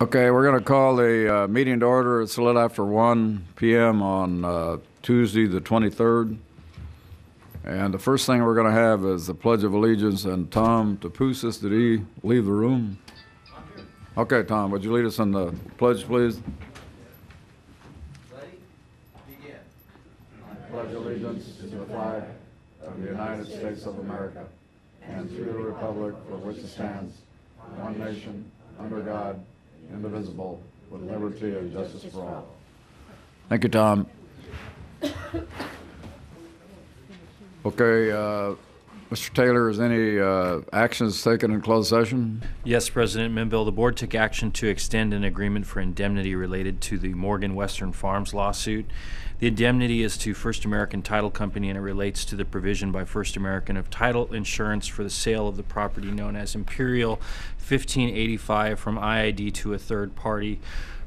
Okay, we're going to call the meeting to order. It's a little after 1 p.m. on Tuesday, the 23rd. And the first thing we're going to have is the Pledge of Allegiance. And Tom Tapusis, did he leave the room? Okay, Tom, would you lead us in the pledge, please? Ready? Begin. I pledge allegiance to the flag of the United States of America and to the republic for which it stands, one nation, under God, indivisible, with liberty and justice for all. Thank you, Tom. Okay, Mr. Taylor, is any actions taken in closed session? Yes, President Minville, the board took action to extend an agreement for indemnity related to the Morgan Western Farms lawsuit. The indemnity is to First American Title Company, and it relates to the provision by First American of title insurance for the sale of the property known as Imperial 1585 from IID to a third party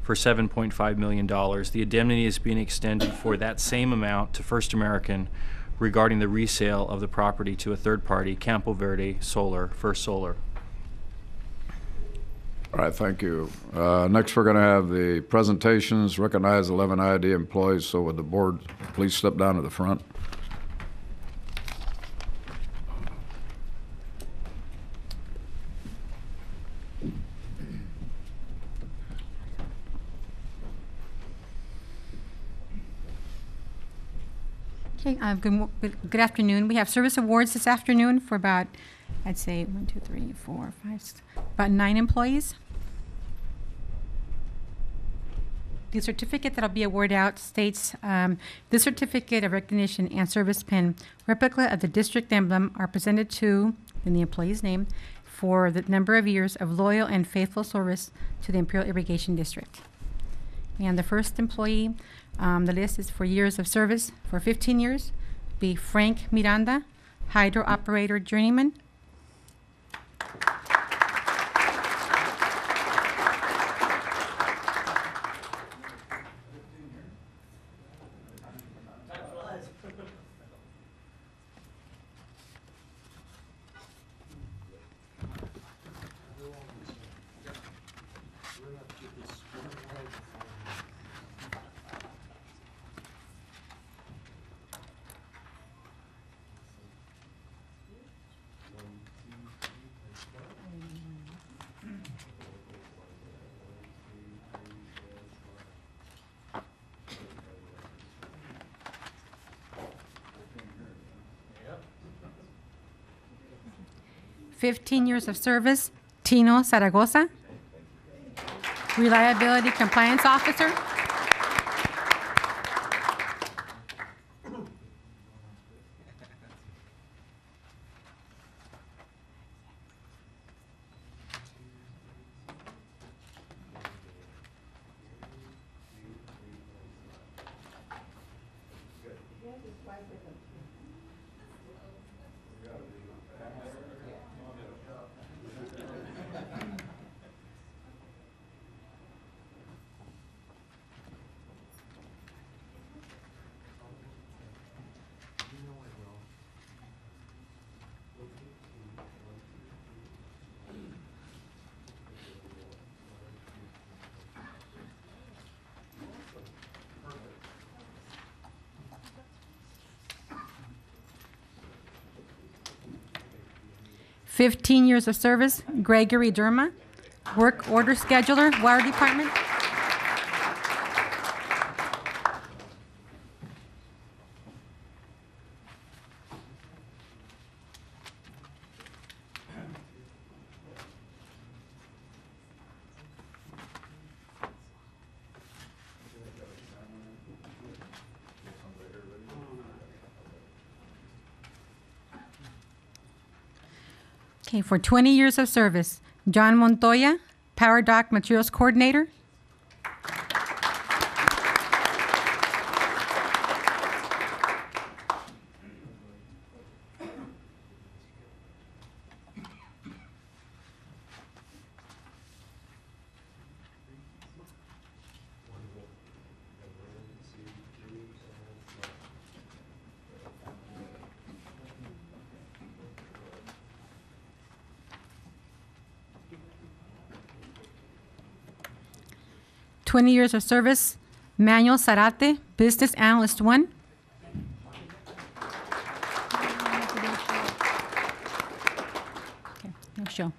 for $7.5 million. The indemnity is being extended for that same amount to First American regarding the resale of the property to a third party, Campo Verde Solar, First Solar. All right, thank you. Next, we're going to have the presentations. Recognize 11 IID employees. So would the board please step down to the front? Okay, good afternoon. We have service awards this afternoon for about, I'd say, 1, 2, 3, 4, 5, 6, about 9 employees. The certificate that'll be awarded out states, the certificate of recognition and service pin replica of the district emblem are presented to, in the employee's name, for the number of years of loyal and faithful service to the Imperial Irrigation District. And the first employee, the list is for years of service. For 15 years, be Frank Miranda, hydro operator journeyman. Yep. 15 years of service, Tino Zaragoza, reliability compliance officer. "15 years of service, Gregory Derma, work order scheduler, water department. Okay, for 20 years of service, John Montoya, Power Dock Materials Coordinator. 20 years of service, Manuel Zarate, Business Analyst 1. Okay, no show.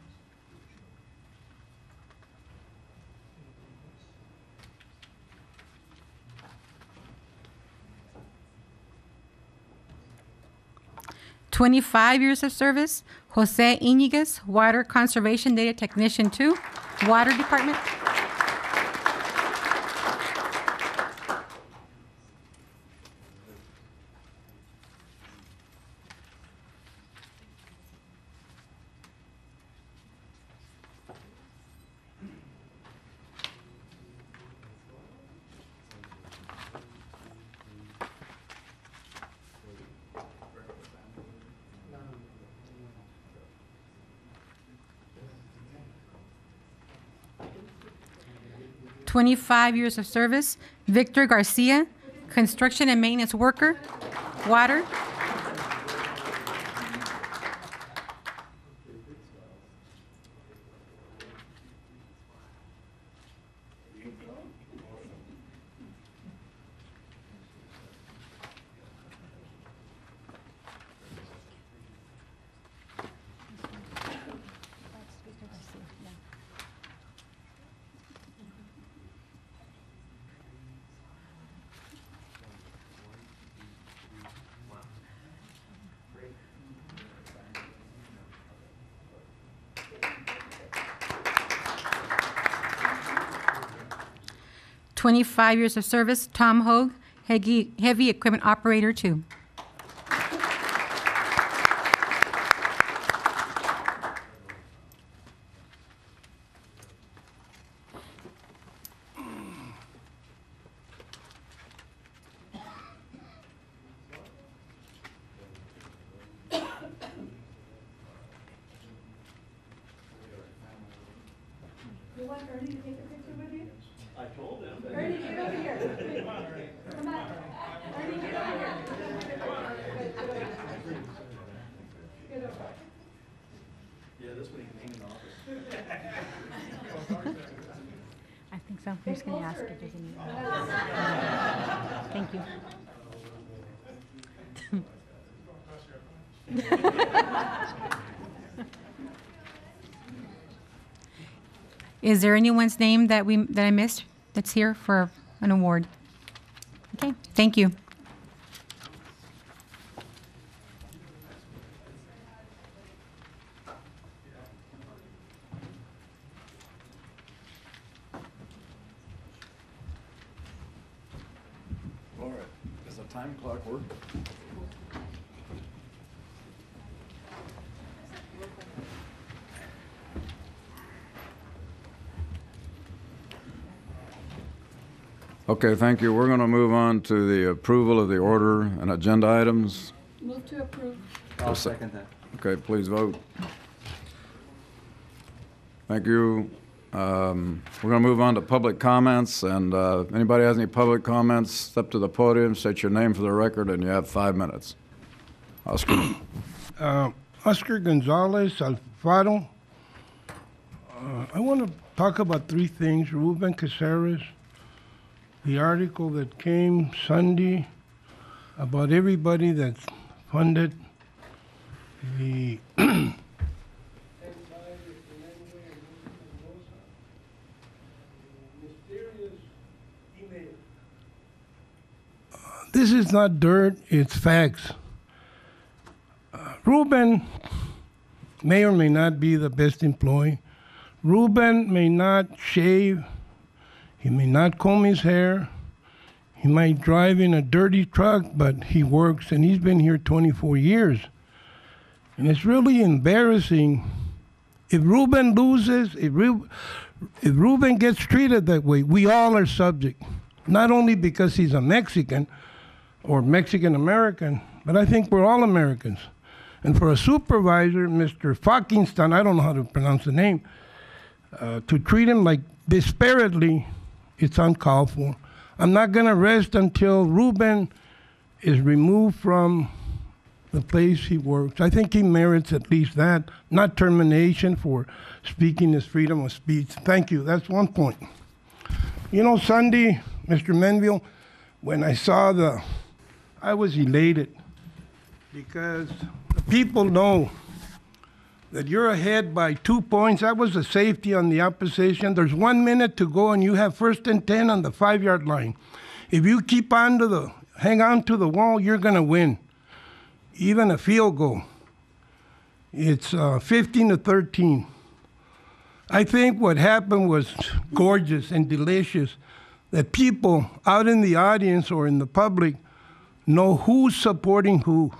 "25 years of service, Jose Iñiguez, Water Conservation Data Technician 2, Water Department. "25 years of service, Victor Garcia, Construction and Maintenance Worker, Water. "25 years of service, Tom Hogue, Heavy Equipment Operator 2. I think so. I'm just going to ask if there's any. Thank you. Is there anyone's name that I missed that's here for an award? Okay, thank you. All right, does the time clock work? Okay, thank you. We're going to move on to the approval of the order and agenda items. Move to approve. I'll second that. Okay, please vote. Thank you. We're going to move on to public comments, and anybody has any public comments, step to the podium, state your name for the record, and you have 5 minutes. Oscar. Oscar Gonzalez Alfaro. I want to talk about 3 things. Ruben Caceres, the article that came Sunday about everybody that's funded the This is not dirt, it's facts. Ruben may or may not be the best employee. Ruben may not shave. He may not comb his hair. He might drive in a dirty truck, but he works, and he's been here 24 years. And it's really embarrassing. If Ruben loses, if Ruben gets treated that way, we all are subject. Not only because he's a Mexican or Mexican-American, but I think we're all Americans. And for a supervisor, Mr. Falkenstein, I don't know how to pronounce the name, to treat him like disparately, it's uncalled for. I'm not going to rest until Ruben is removed from the place he works. I think he merits at least that, not termination for speaking his freedom of speech. Thank you. That's one point. You know, Sunday, Mr. Menville, when I saw I was elated because the people know that you're ahead by 2 points. That was a safety on the opposition. There's 1 minute to go, and you have 1st and 10 on the 5-yard line. If you keep hang on to the wall, you're going to win. Even a field goal. It's 15-13. I think what happened was gorgeous and delicious, that people out in the audience or in the public know who's supporting who.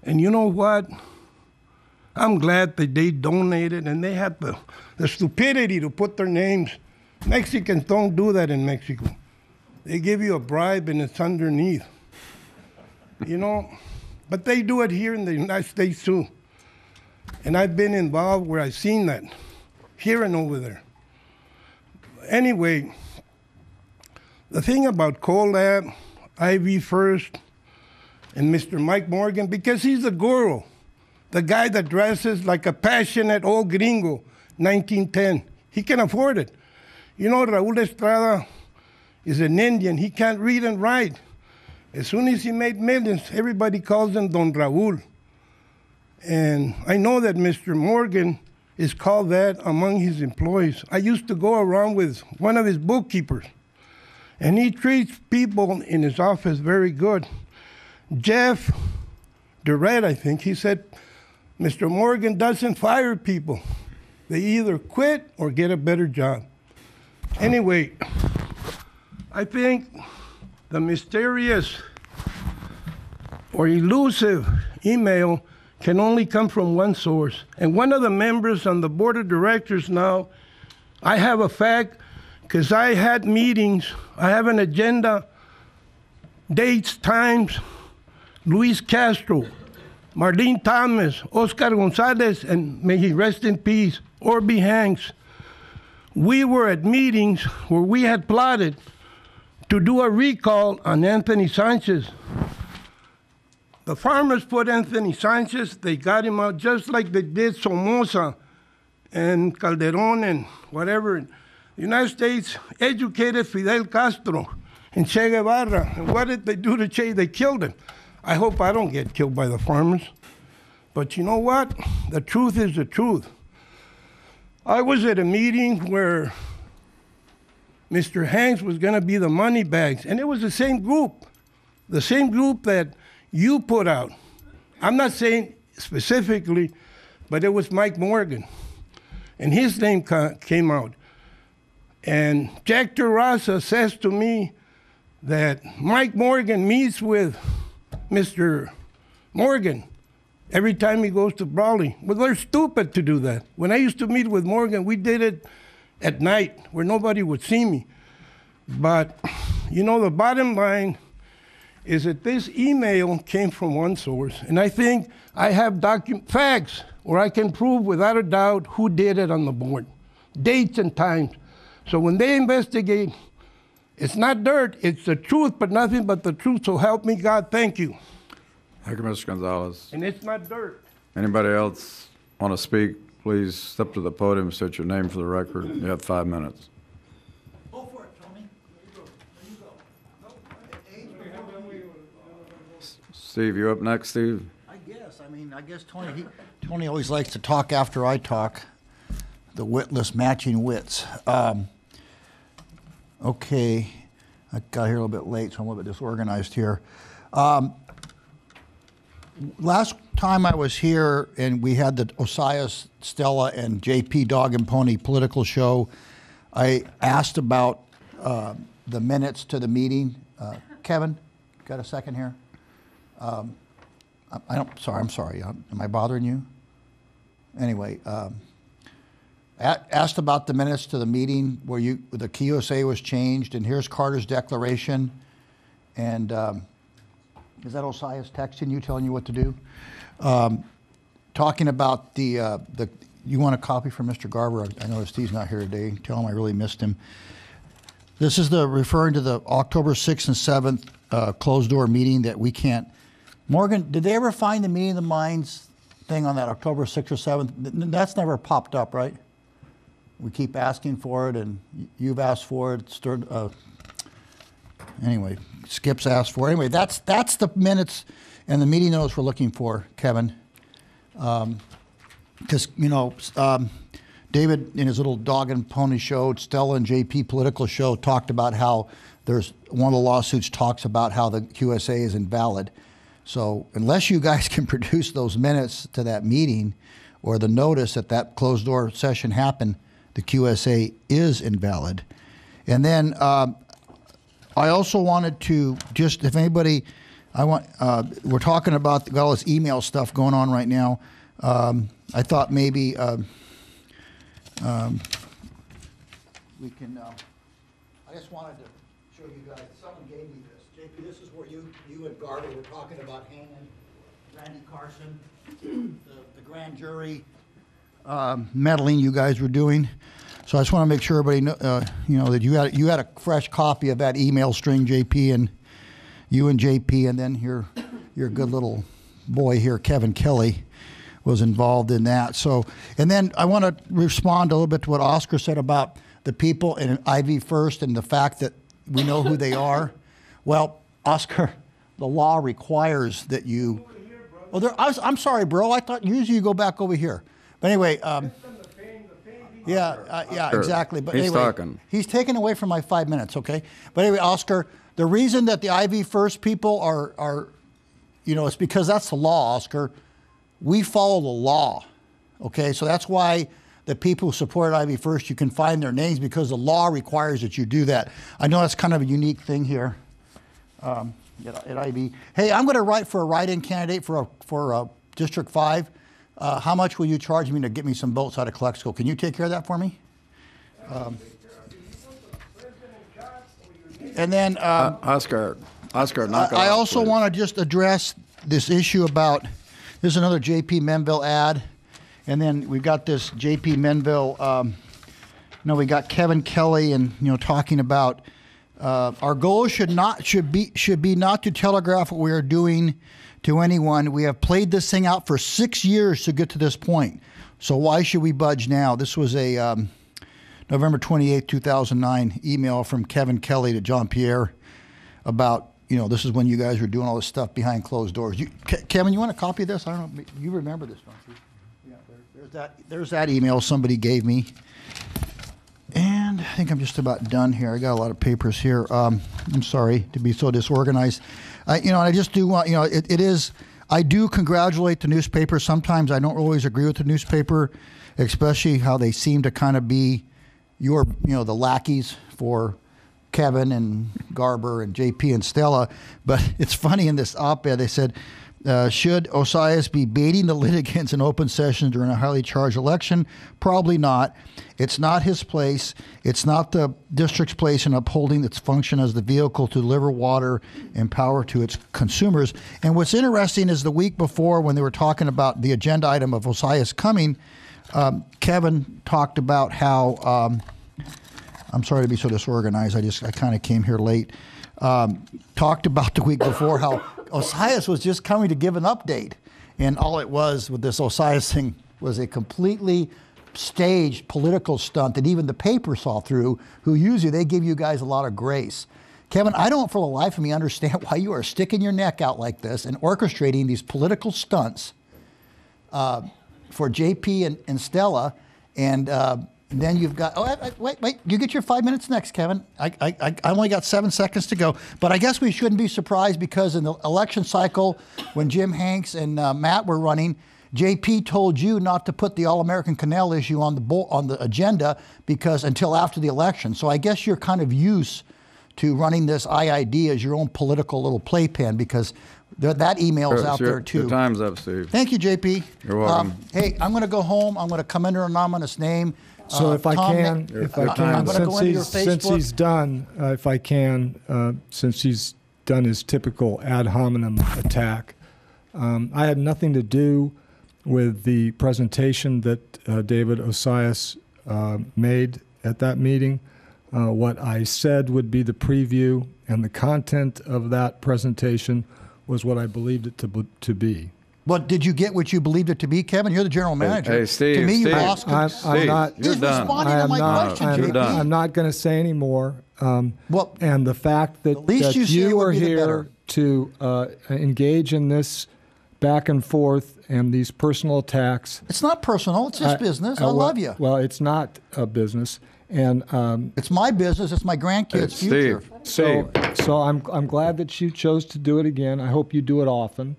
And you know what? I'm glad that they donated and they had the stupidity to put their names. Mexicans don't do that in Mexico. They give you a bribe and it's underneath. You know, but they do it here in the United States too. And I've been involved where I've seen that, here and over there. Anyway, the thing about Colab, IV First, and Mr. Mike Morgan, because he's the guru, the guy that dresses like a passionate old gringo, 1910. He can afford it. You know, Raul Estrada is an Indian. He can't read and write. As soon as he made millions, everybody calls him Don Raul. And I know that Mr. Morgan is called that among his employees. I used to go around with one of his bookkeepers, and he treats people in his office very good. Jeff Durrett, I think, he said, Mr. Morgan doesn't fire people. They either quit or get a better job. Anyway, I think the mysterious or elusive email can only come from one source. And one of the members on the board of directors now, I have a fact, because I had meetings, I have an agenda, dates, times, Luis Castro, Marlene Thomas, Oscar Gonzalez, and may he rest in peace, Orby Hanks. We were at meetings where we had plotted to do a recall on Anthony Sanchez. The farmers put Anthony Sanchez, they got him out just like they did Somoza and Calderon and whatever. The United States educated Fidel Castro and Che Guevara. And what did they do to Che? They killed him. I hope I don't get killed by the farmers. But you know what? The truth is the truth. I was at a meeting where Mr. Hanks was going to be the money bags, and it was the same group that you put out. I'm not saying specifically, but it was Mike Morgan, and his name came out. And Jack Terraza says to me that Mike Morgan meets with Mr. Morgan every time he goes to Brawley. Well, they're stupid to do that. When I used to meet with Morgan, we did it at night where nobody would see me. But, you know, the bottom line is that this email came from one source, and I think I have facts where I can prove without a doubt who did it on the board, dates and times. So when they investigate, it's not dirt, it's the truth, but nothing but the truth, so help me God, thank you. Thank you, Mr. Gonzalez. And it's not dirt. Anybody else want to speak? Please step to the podium, state your name for the record. You have 5 minutes. Go for it, Tony. There you go. Steve, you up next, Steve? I guess Tony always likes to talk after I talk. The witless matching wits. Okay, I got here a little bit late, so I'm a little bit disorganized here. Last time I was here and we had the Osias, Stella, and JP Dog and Pony political show, I asked about the minutes to the meeting. Kevin, got a second here? I'm sorry. Am I bothering you? Anyway, asked about the minutes to the meeting where the QSA was changed, and here's Carter's declaration. And is that Osias texting you, telling you what to do? Talking about you want a copy from Mr. Garber? I noticed he's not here today. Tell him I really missed him. This is referring to the October 6th and 7th closed door meeting that we can't. Morgan, did they ever find the meeting of the minds thing on that October 6th or 7th? That's never popped up, right? we keep asking for it, and you've asked for it. Anyway, Skip's asked for it. Anyway, that's the minutes and the meeting notes we're looking for, Kevin. Because, David, in his little dog and pony show, Stella and JP political show, talked about how there's one of the lawsuits talks about how the QSA is invalid. So unless you guys can produce those minutes to that meeting or the notice that closed door session happened, the QSA is invalid. And then I also wanted to just, if anybody, we're talking about got all this email stuff going on right now. I thought maybe we can, I just wanted to show you guys, someone gave me this. JP, this is where you and Garber were talking about hanging Randy Carson, the grand jury meddling you guys were doing. So I just want to make sure everybody know, that you had a fresh copy of that email string, JP, and you and JP, and then your good little boy here, Kevin Kelly, was involved in that. So, and then I want to respond a little bit to what Oscar said about the people in IV First and the fact that we know who they are. Well, Oscar, the law requires that you. Well, I'm sorry, bro. I thought usually you go back over here. But anyway, yeah, exactly. But he's anyway, talking. He's taken away from my 5 minutes. Okay. But anyway, Oscar, the reason that the IV First people are, it's because that's the law, Oscar. We follow the law, okay? So that's why the people who support IV First, you can find their names because the law requires that you do that. I know that's kind of a unique thing here at IV. Hey, I'm going to write for a write-in candidate for District 5. How much will you charge me to get me some votes out of Calexico? Can you take care of that for me? And then Oscar, knock it I off, also please. want to just address this issue about. There's another J.P. Menville ad, and then we've got this J.P. Menville. We got Kevin Kelly, and talking about our goal should be not to telegraph what we are doing to anyone. We have played this thing out for 6 years to get to this point. So why should we budge now? This was a November 28, 2009 email from Kevin Kelly to John Pierre about. This is when you guys were doing all this stuff behind closed doors. Kevin, you want a copy of this? I don't know. You remember this, don't you? Yeah, there's that email somebody gave me. And I think I'm just about done here. I got a lot of papers here. I'm sorry to be so disorganized. And I just do want, it is, I do congratulate the newspaper. Sometimes I don't always agree with the newspaper, especially how they seem to kind of be the lackeys for Kevin and Garber and JP and Stella. But it's funny, in this op-ed they said, should Osias be baiting the litigants in open session during a highly charged election? Probably not. It's not his place. It's not the district's place in upholding its function as the vehicle to deliver water and power to its consumers. And what's interesting is the week before, when they were talking about the agenda item of Osias coming, Kevin talked about how I'm sorry to be so disorganized. I kind of came here late. Talked about the week before how Osias was just coming to give an update. And all it was with this Osias thing was a completely staged political stunt that even the paper saw through, who usually they give you guys a lot of grace. Kevin, I don't for the life of me understand why you are sticking your neck out like this and orchestrating these political stunts for JP and Stella. And then you've got, wait, you get your 5 minutes next, Kevin. I only got 7 seconds to go. But I guess we shouldn't be surprised because in the election cycle, when Jim Hanks and Matt were running, JP told you not to put the All-American Canal issue on the agenda because until after the election. So I guess you're kind of used to running this IID as your own political little playpen because that email is out there too. Your time's up, Steve. Thank you, JP. You're welcome. Hey, I'm going to go home. I'm going to come under an anonymous name. So if I Tom, can, since he's done, since he's done his typical ad hominem attack, I had nothing to do with the presentation that David Osias made at that meeting. What I said would be the preview, and the content of that presentation was what I believed it to be. But did you get what you believed it to be, Kevin? You're the general manager. Hey, Steve, To me, you Steve. lost. I'm not. You're He's done. responding to my question, I'm, JP. I'm not going to say any more. Well, And the fact that, least that you say you would are be the here better. to engage in this back and forth and these personal attacks. It's not personal. It's just business. I well, love you. Well, it's not a business. And It's my business. It's my grandkids' Steve. future. so I'm glad that you chose to do it again. I hope you do it often.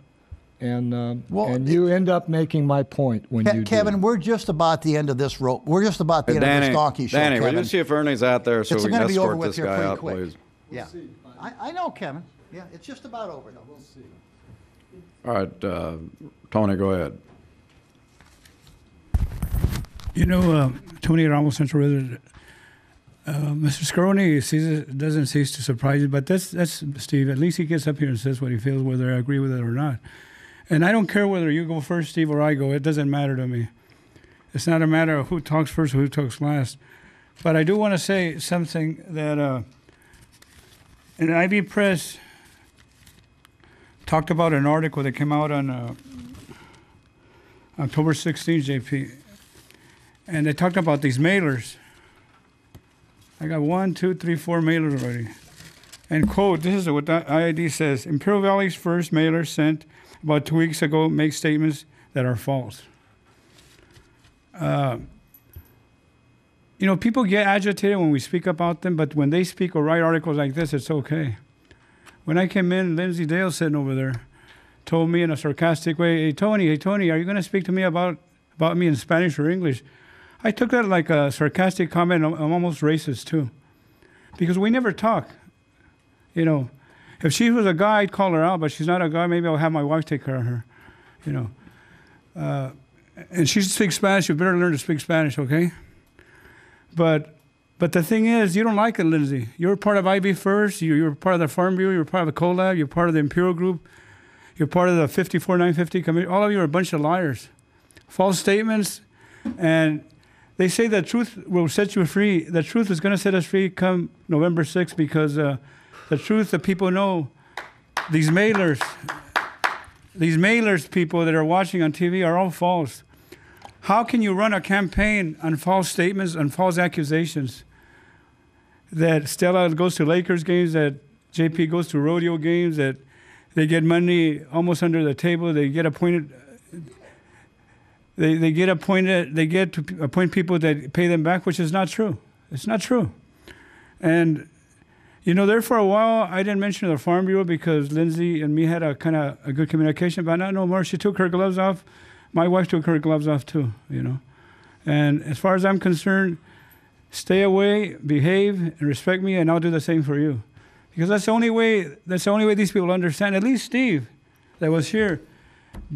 And Well, and you end up making my point when you Kevin, do. we're just about the end of this rope. We're just about the end of this donkey show, Danny, Kevin. will you see if Ernie's out there so It's we going can to be over escort with this here guy pretty out, quick. please? Yeah, I know, Kevin. Yeah, it's just about over, though. We'll see. All right, Tony, go ahead. You know, Tony Ramos, Central Resident, Mr. Scaroni doesn't cease to surprise you, but that's Steve. At least he gets up here and says what he feels, whether I agree with it or not. And I don't care whether you go first, Steve, or I go. It doesn't matter to me. It's not a matter of who talks first or who talks last. But I do want to say something that an IID Press talked about an article that came out on October 16th, JP. And they talked about these mailers. I got 1, 2, 3, 4 mailers already. And quote, this is what the IID says: Imperial Valley's first mailer sent about 2 weeks ago makes statements that are false. You know, people get agitated when we speak about them, but when they speak or write articles like this, it's okay. When I came in, Lindsay Dale sitting over there told me in a sarcastic way, hey, Tony, are you going to speak to me about me in Spanish or English? I took that like a sarcastic comment. I'm almost racist, too. Because we never talk. You know, if she was a guy, I'd call her out, but she's not a guy. Maybe I'll have my wife take care of her, you know. And she speaks Spanish. You better learn to speak Spanish, okay? But the thing is, you don't like it, Lindsay. You're part of IB First. You're part of the Farm Bureau. You're part of the CoLab. You're part of the Imperial Group. You're part of the 54950 committee. All of you are a bunch of liars. False statements. And they say the truth will set you free. The truth is going to set us free come November 6th because the truth that people know, these mailers, people that are watching on TV are all false. How can you run a campaign on false statements and false accusations? That Stella goes to Lakers games, that JP goes to rodeo games, that they get money almost under the table, they get appointed. They get to appoint people that pay them back, which is not true. It's not true. And, you know, there for a while, I didn't mention the Farm Bureau because Lindsay and me had a kind of a good communication, but not no more. She took her gloves off. My wife took her gloves off too, you know. And as far as I'm concerned, stay away, behave, and respect me, and I'll do the same for you. Because that's the only way these people understand. At least Steve, that was here,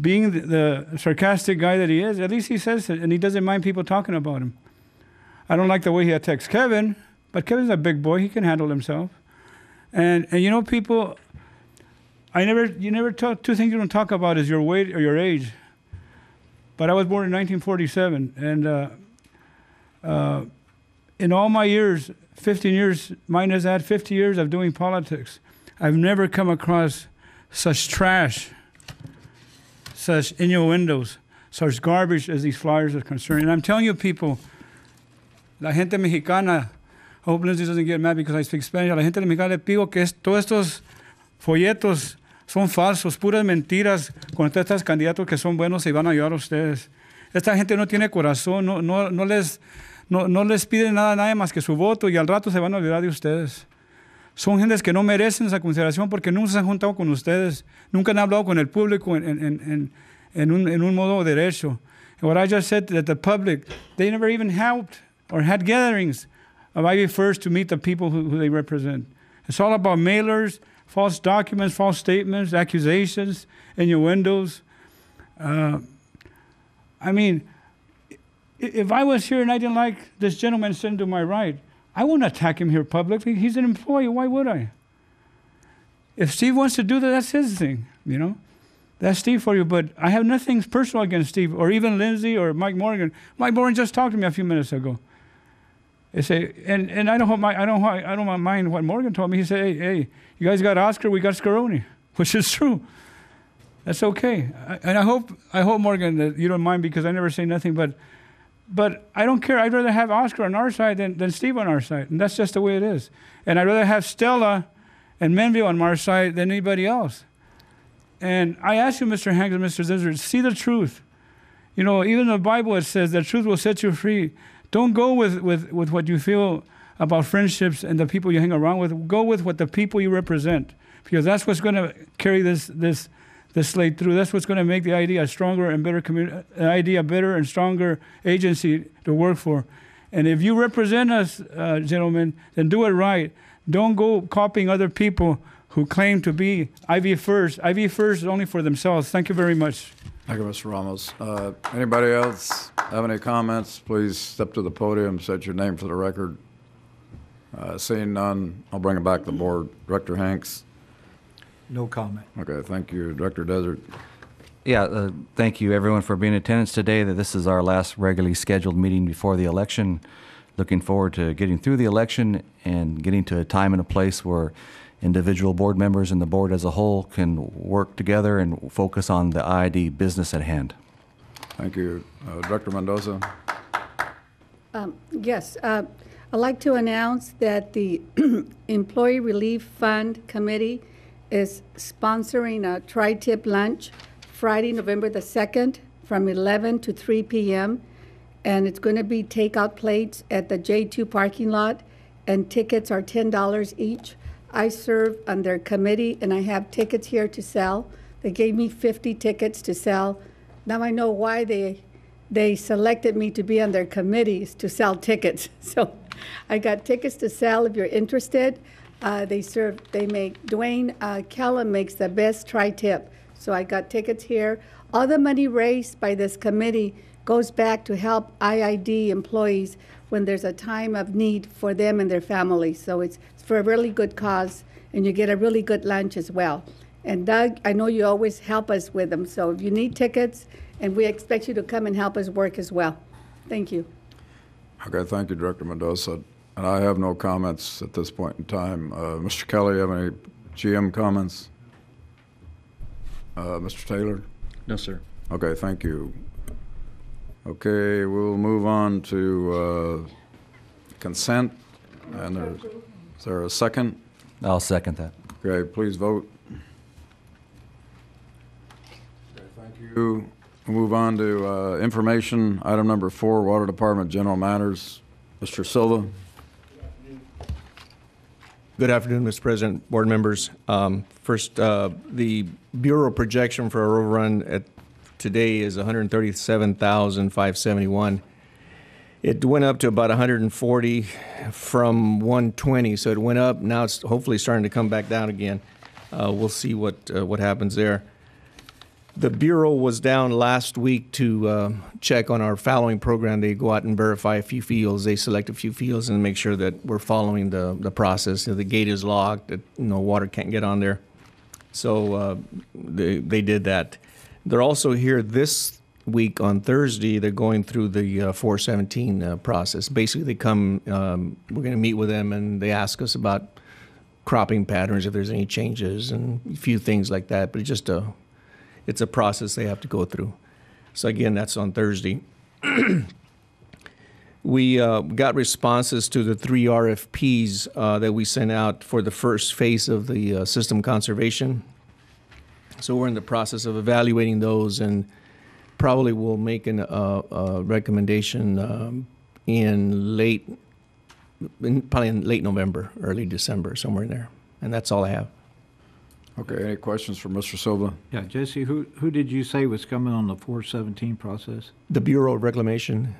being the sarcastic guy that he is, at least he says it, and he doesn't mind people talking about him. I don't like the way he attacks Kevin, but Kevin's a big boy. He can handle himself. And you know, people, you never talk, two things you don't talk about is your weight or your age. But I was born in 1947, and in all my years, 15 years, minus that, 50 years of doing politics, I've never come across such trash, such innuendos, such garbage as these flyers are concerned. And I'm telling you, people, la gente mexicana, I hope Lindsay doesn't get mad because I speak Spanish, la gente mexicana le pido que todos estos folletos son falsos, puras mentiras contra estos candidatos que son buenos y van a ayudar a ustedes. Esta gente no tiene corazón, no les pide nada más que su voto y al rato se van a olvidar de ustedes. Son gentes que no merecen esa consideración porque nunca se han juntado con ustedes, nunca han hablado con el público en un modo derecho. And what I just said that the public, they never even helped or had gatherings of IB First to meet the people who they represent. It's all about mailers, false documents, false statements, accusations, innuendos. I mean, if I was here and I didn't like this gentleman sitting to my right, I wouldn't attack him here publicly. He's an employee. Why would I? If Steve wants to do that, that's his thing, you know. That's Steve for you. But I have nothing personal against Steve or even Lindsay or Mike Morgan. Mike Morgan just talked to me a few minutes ago. They say, and I don't mind what Morgan told me. He said, hey, you guys got Oscar, we got Scaroni, which is true. That's okay. And I hope Morgan, that you don't mind, because I never say nothing, but I don't care. I'd rather have Oscar on our side than Steve on our side. And that's just the way it is. And I'd rather have Stella and Menville on our side than anybody else. And I ask you, Mr. Hanks and Mr. Desert, see the truth. You know, even in the Bible it says the truth will set you free. Don't go with what you feel about friendships and the people you hang around with. Go with what the people you represent, because that's what's going to carry this slate through. That's what's going to make the IID a stronger and better IID a better and stronger agency to work for. And if you represent us, gentlemen, then do it right. Don't go copying other people who claim to be IV first. IV first is only for themselves. Thank you very much. Thank you, Mr. Ramos. Anybody else have any comments? Please step to the podium, state your name for the record. Seeing none, I'll bring it back to the board. Director Hanks? No comment. Okay, thank you. Director Desert? Yeah, thank you everyone for being in attendance today. This is our last regularly scheduled meeting before the election. Looking forward to getting through the election and getting to a time and a place where individual board members and the board as a whole can work together and focus on the IID business at hand. Thank you. Director Mendoza? Yes. I'd like to announce that the Employee Relief Fund Committee is sponsoring a tri-tip lunch Friday, November the 2nd from 11 to 3 p.m. And it's going to be takeout plates at the J2 parking lot, and tickets are $10 each. I serve on their committee, and I have tickets here to sell. They gave me 50 tickets to sell. Now I know why they selected me to be on their committees, to sell tickets. So I got tickets to sell if you're interested. Dwayne Callum makes the best tri-tip. So I got tickets here. All the money raised by this committee goes back to help IID employees when there's a time of need for them and their families. So it's for a really good cause, and you get a really good lunch as well. And Doug, I know you always help us with them. So if you need tickets, and we expect you to come and help us work as well. Thank you. Okay, thank you, Director Mendoza. And I have no comments at this point in time. Mr. Kelly, you have any GM comments? Mr. Taylor? No, sir. Okay, thank you. Okay, we'll move on to consent. And is there a second? I'll second that. Okay, please vote. Okay, thank you. We'll move on to information. Item number 4, Water Department General Matters. Mr. Silva. Good afternoon, Mr. President, board members. First, the Bureau projection for our overrun at today is 137,571. It went up to about 140 from 120, so it went up. Now it's hopefully starting to come back down again. We'll see what happens there. The Bureau was down last week to check on our fallowing program. They go out and verify a few fields. They select a few fields and make sure that we're following the process. The gate is locked, that water can't get on there. So they did that. They're also here this week on Thursday. They're going through the 417 process. Basically, they come, we're going to meet with them, and they ask us about cropping patterns, if there's any changes, and a few things like that. But it's a process they have to go through. So again, that's on Thursday. We got responses to the 3 RFPs that we sent out for the first phase of the system conservation. So we're in the process of evaluating those, and probably will make a recommendation probably in late November, early December, somewhere in there. And that's all I have. Okay, any questions for Mr. Silva? Yeah, Jesse, who did you say was coming on the 417 process? The Bureau of Reclamation,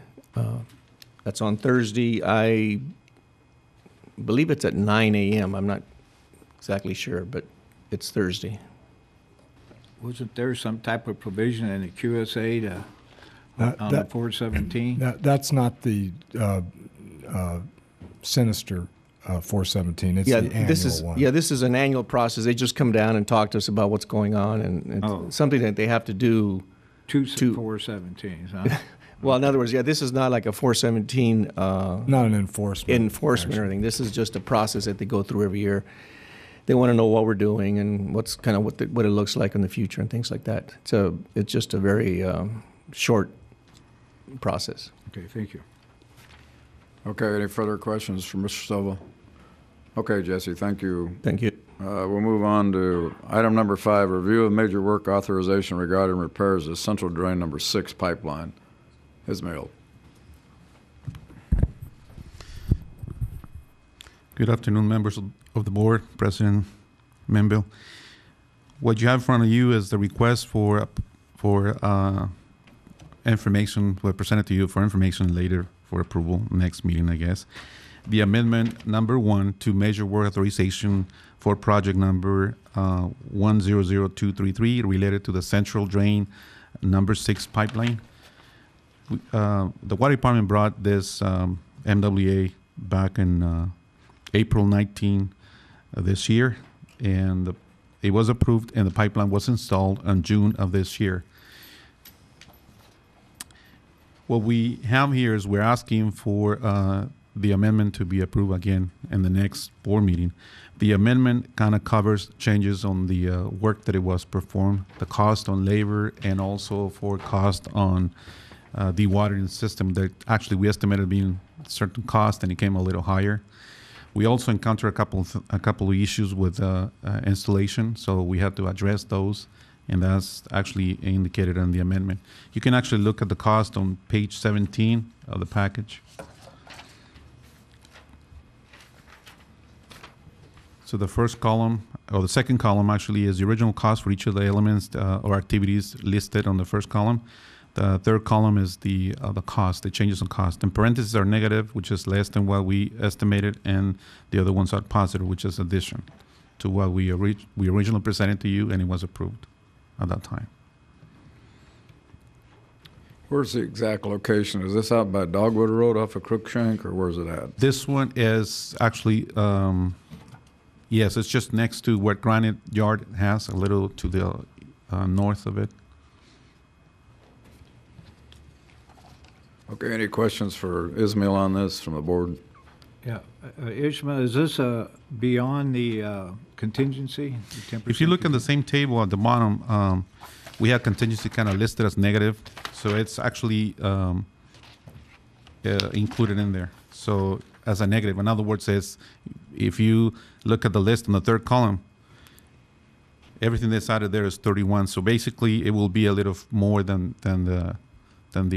that's on Thursday. I believe it's at 9 a.m. I'm not exactly sure, but it's Thursday. Wasn't there some type of provision in the QSA on the 417? That's not the sinister 417. It's the annual one. Yeah, this is an annual process. They just come down and talk to us about what's going on, and it's something that they have to do. Two 417s, huh? Well, in other words, this is not like a 417. Not an enforcement. Enforcement or anything. This is just a process that they go through every year. they want to know what we're doing and what's kind of what it looks like in the future and things like that. So it's just a very short process. Okay, thank you. Okay, any further questions for Mr. Silva? Okay, Jesse, thank you. Thank you. We'll move on to item number 5, review of major work authorization regarding repairs to Central Drain number 6 pipeline. Ismail. Good afternoon, members of the board, President Menville. What you have in front of you is the request for information, presented to you for information later for approval, next meeting, I guess. The amendment number 1 to major work authorization for project number 100233 related to the Central Drain number 6 pipeline. The Water Department brought this MWA back in April 19 this year, and it was approved and the pipeline was installed in June of this year. What we have here is we're asking for the amendment to be approved again in the next board meeting. The amendment kind of covers changes on the work that it was performed, the cost on labor, and also for cost on dewatering system that actually we estimated being certain cost, and it came a little higher. We also encountered a couple of issues with installation, so we had to address those, and that's actually indicated in the amendment. You can actually look at the cost on page 17 of the package. So the first column, or the second column actually, is the original cost for each of the elements or activities listed on the first column. The third column is the cost, the changes in cost. And parentheses are negative, which is less than what we estimated, and the other ones are positive, which is addition to what we originally presented to you, and it was approved at that time. Where's the exact location? Is this out by Dogwood Road off of Crookshank, or where's it at? This one is actually, yes, it's just next to what Granite Yard has, a little to the north of it. Okay, any questions for Ismail on this from the board? Yeah, Ishmael, is this beyond the contingency? The 10% If you look at the same table at the bottom, we have contingency kind of listed as negative, so it's actually included in there. So as a negative, in other words, if you look at the list in the third column, everything that's added there is 31. So basically, it will be a little more than the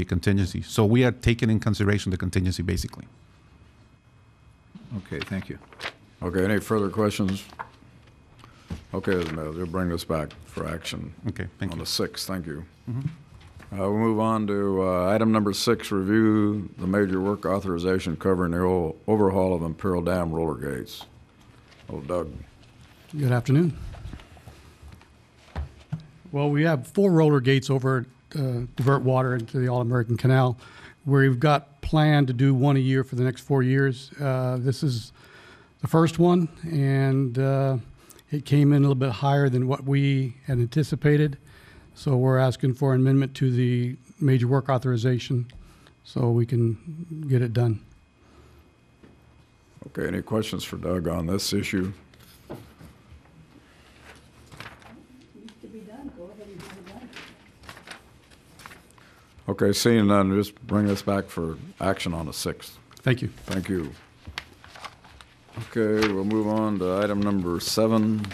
contingency. So we are taking in consideration the contingency, basically. Okay, thank you. Okay, any further questions? Okay, Ismail, you'll bring this back for action. Okay, thank on you. the 6th. Thank you. Mm-hmm. We'll move on to item number 6, review the major work authorization covering the overhaul of Imperial Dam roller gates. Oh, Doug. Good afternoon. Well, we have 4 roller gates over divert water into the All-American Canal, where we've got planned to do 1 a year for the next 4 years. This is the first one, and it came in a little bit higher than what we had anticipated. So we're asking for an amendment to the major work authorization so we can get it done. Okay, any questions for Doug on this issue? Okay, seeing none, just bring this back for action on the 6th. Thank you. Thank you. Okay, we'll move on to item number 7,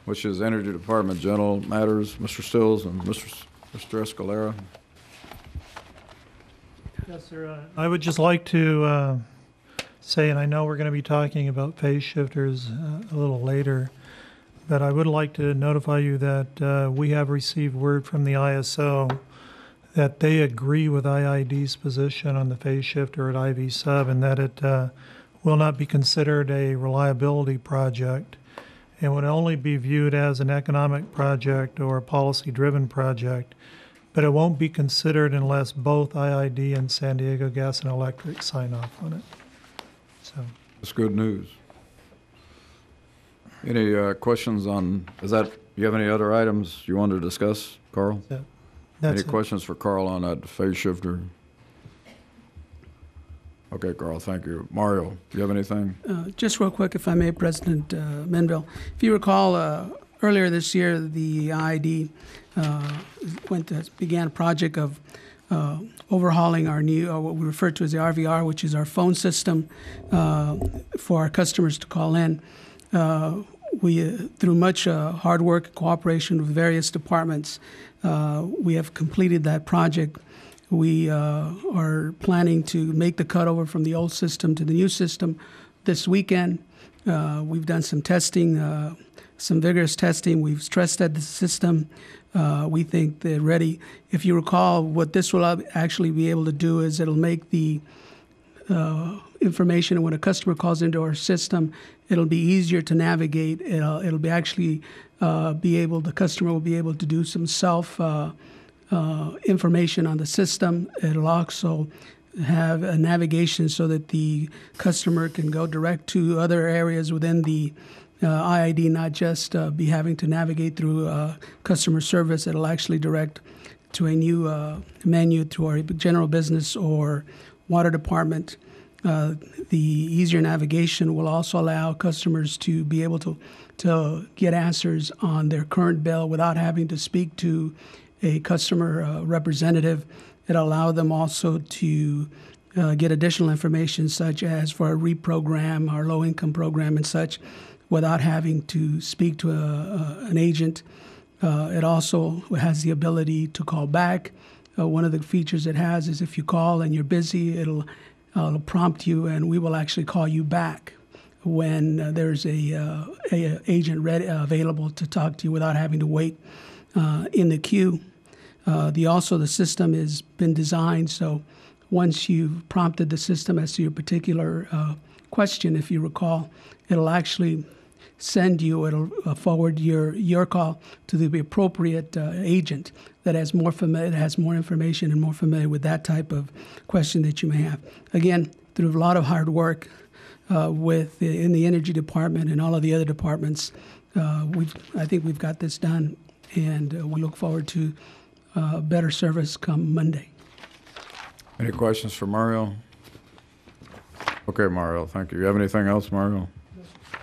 which is Energy Department General Matters. Mr. Stills and Mr. Escalera. Yes, sir. I would just like to say, and I know we're going to be talking about phase shifters a little later, but I would like to notify you that we have received word from the ISO that they agree with IID's position on the phase shifter at IV sub, and that it will not be considered a reliability project and would only be viewed as an economic project or a policy-driven project, but it won't be considered unless both IID and San Diego Gas and Electric sign off on it. So that's good news. Any questions on, you have any other items you want to discuss, Carl? Yeah, any questions for Carl on that phase shifter? Okay, Carl, thank you. Mario, do you have anything? Just real quick, if I may, President Menville. If you recall, earlier this year, the IID began a project of overhauling our new, what we refer to as the RVR, which is our phone system for our customers to call in. We, through much hard work and cooperation with various departments, we have completed that project. We are planning to make the cutover from the old system to the new system this weekend. We've done some testing, some vigorous testing. We've stress tested the system. We think they're ready. If you recall, what this will actually be able to do is it'll make the information when a customer calls into our system, it'll be easier to navigate. It'll be actually the customer will be able to do some self information on the system. It'll also have a navigation so that the customer can go direct to other areas within the IID, not just be having to navigate through customer service. It'll actually direct to a new menu to our general business or water department. The easier navigation will also allow customers to be able to get answers on their current bill without having to speak to a customer representative. It'll allow them also to get additional information, such as for a reprogram, our low-income program and such, without having to speak to an agent. It also has the ability to call back. One of the features it has is if you call and you're busy, it'll prompt you, and we will actually call you back when there's a agent available to talk to you without having to wait in the queue. The system has been designed so once you've prompted the system as to your particular question, if you recall, it'll actually it'll forward your call to the appropriate agent that has more information and more familiar with that type of question that you may have. Again, through a lot of hard work in the energy department and all of the other departments, I think we've got this done, and we look forward to better service come Monday. Any questions for Mario? Okay, Mario, thank you. You have anything else, Mario?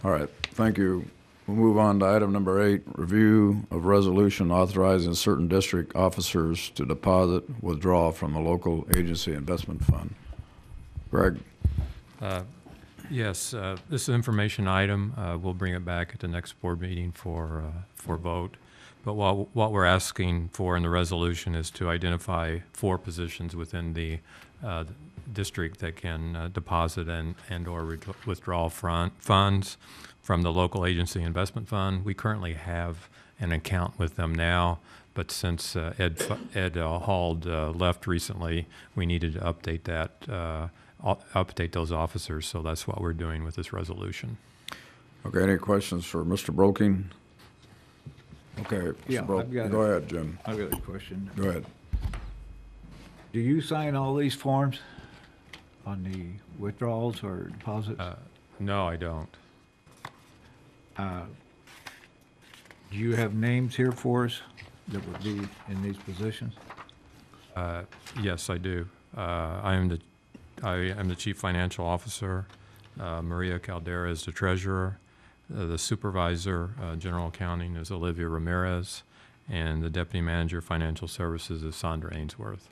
All right, thank you. We'll move on to item number 8, review of resolution authorizing certain district officers to deposit, withdraw from the local agency investment fund. Greg? Yes, this is an information item. We'll bring it back at the next board meeting for vote. But what we're asking for in the resolution is to identify 4 positions within the district that can deposit and or withdraw funds from the local agency investment fund. We currently have an account with them now, but since Ed Hald left recently, we needed to update that, update those officers. So that's what we're doing with this resolution. Okay, any questions for Mr. Broking? Okay, yeah, go ahead, Jim. I've got a question. Go ahead. Do you sign all these forms on the withdrawals or deposits? No, I don't. Do you have names here for us that would be in these positions? Yes, I do. I am the Chief Financial Officer. Maria Caldera is the Treasurer. The Supervisor, General Accounting, is Olivia Ramirez, and the Deputy Manager, Financial Services, is Sandra Ainsworth.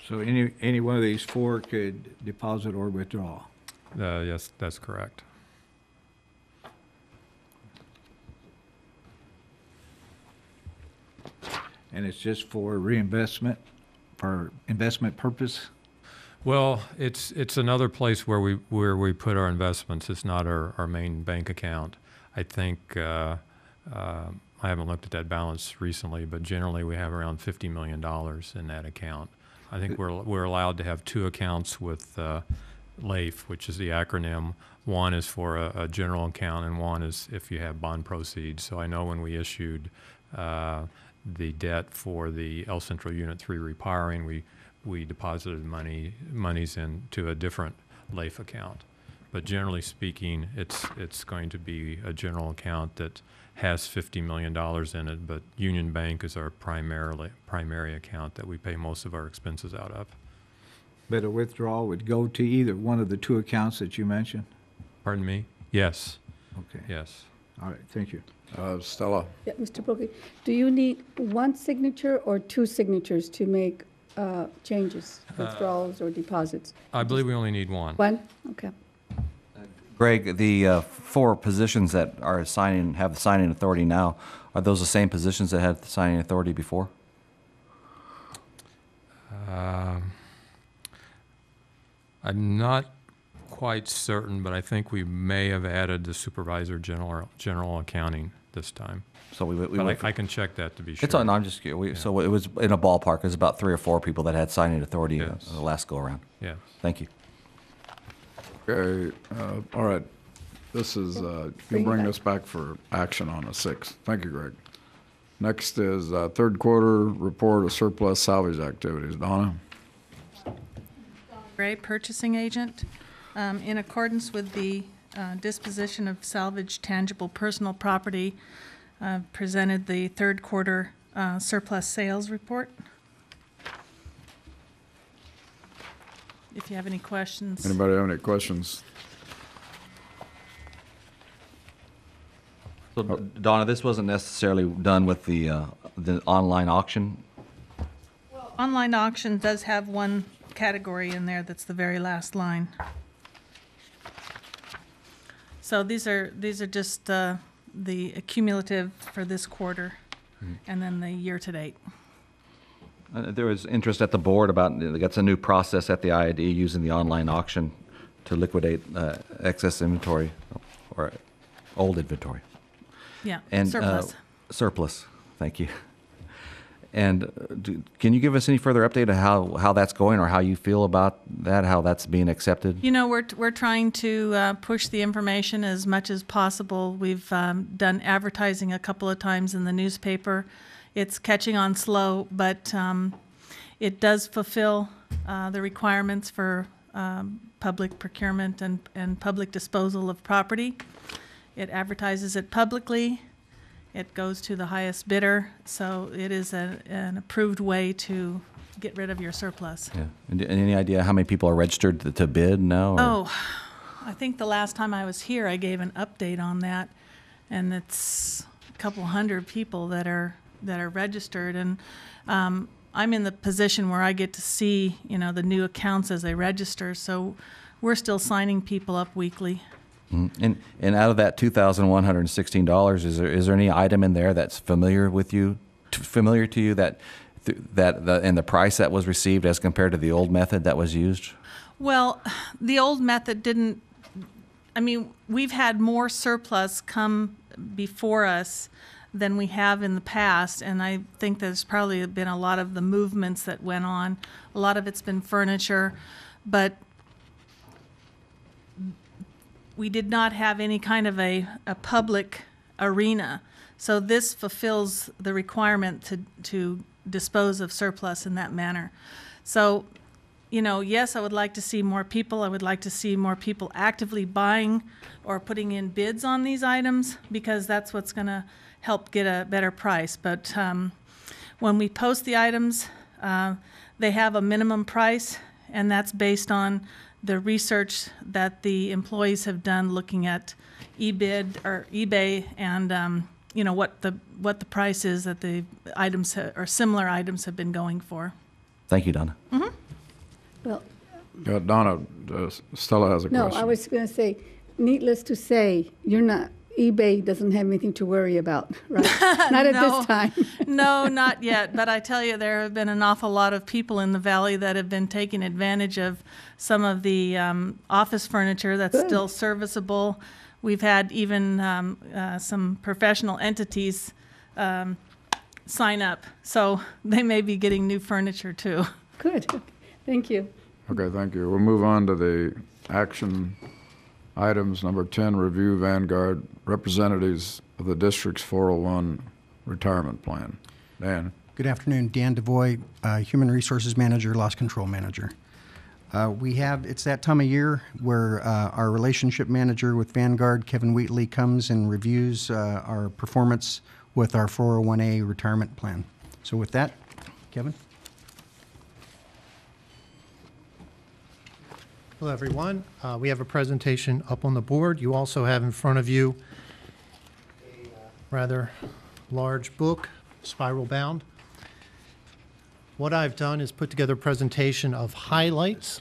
So any one of these 4 could deposit or withdraw? Yes, that's correct. And it's just for reinvestment, for investment purpose? Well, it's another place where we put our investments. It's not our main bank account. I think I haven't looked at that balance recently, but generally we have around $50 million in that account. I think we're allowed to have 2 accounts with LAIF, which is the acronym. One is for a general account, and one is if you have bond proceeds. So I know when we issued the debt for the El Centro Unit 3 repiring, we deposited monies into a different LAIF account. But generally speaking, it's going to be a general account that has $50 million in it, but Union Bank is our primary account that we pay most of our expenses out of. But a withdrawal would go to either one of the two accounts that you mentioned? Pardon me? Yes. Okay. Yes. All right, thank you. Stella? Yeah, Mr. Brookley, do you need one signature or two signatures to make changes, withdrawals or deposits? I believe we only need one. One? Okay. Greg, the 4 positions that are have the signing authority now, are those the same positions that had the signing authority before? I'm not quite certain, but I think we may have added the supervisor general accounting this time. So I can check that to be sure. It's on. I'm just curious. So it was in a ballpark. It was about 3 or 4 people that had signing authority the last go around. Yes. Thank you. Okay, all right. This is, you'll bring this back for action on the 6th. Thank you, Greg. Next is third quarter report of surplus salvage activities. Donna? Gray, purchasing agent. In accordance with the disposition of salvage tangible personal property, presented the third quarter surplus sales report. If you have any questions. Anybody have any questions? So, Donna, this wasn't necessarily done with the online auction? Online auction does have one category in there that's the very last line. So these are just the accumulative for this quarter, and then the year-to-date. There was interest at the board about that's a new process at the IID using the online auction to liquidate excess inventory or old inventory. Yeah, and surplus. Surplus, thank you. And can you give us any further update on how that's going or how you feel about that, how that's being accepted? You know, we're trying to push the information as much as possible. We've done advertising a couple of times in the newspaper. It's catching on slow, but it does fulfill the requirements for public procurement and public disposal of property. It advertises it publicly. It goes to the highest bidder, so it is an approved way to get rid of your surplus. Yeah. And any idea how many people are registered to bid now? Or? Oh, I think the last time I was here, I gave an update on that, and it's a couple hundred people that are registered, and I'm in the position where I get to see, you know, the new accounts as they register. So we're still signing people up weekly. And out of that $2,116, is there any item in there that's familiar to you that and the price that was received as compared to the old method that was used? Well, the old method didn't. I mean, we've had more surplus come before us than we have in the past, and I think there's probably been a lot of the movements that went on. A lot of it's been furniture, but we did not have any kind of a public arena. So this fulfills the requirement to dispose of surplus in that manner. So, you know, yes, I would like to see more people. I would like to see more people actively buying or putting in bids on these items, because that's what's going to help get a better price. But when we post the items, they have a minimum price, and that's based on the research that the employees have done looking at eBid or eBay, and you know what the price is that the items or similar items have been going for. Thank you, Donna. Mm-hmm. Well, Donna, Stella has a question. No, I was going to say, needless to say, eBay doesn't have anything to worry about, right? Not at this time. No, not yet. But I tell you, there have been an awful lot of people in the valley that have been taking advantage of some of the office furniture that's still serviceable. We've had even some professional entities sign up, so they may be getting new furniture too. Good. Thank you. Okay, thank you. We'll move on to the action items. Number 10, review Vanguard representatives of the district's 401 retirement plan. Dan. Good afternoon. Dan DeVoy, Human Resources Manager, Loss Control Manager. It's that time of year where our relationship manager with Vanguard, Kevin Wheatley, comes and reviews our performance with our 401A retirement plan. So with that, Kevin. Hello, everyone. We have a presentation up on the board. You also have in front of you a rather large book, spiral bound. What I've done is put together a presentation of highlights.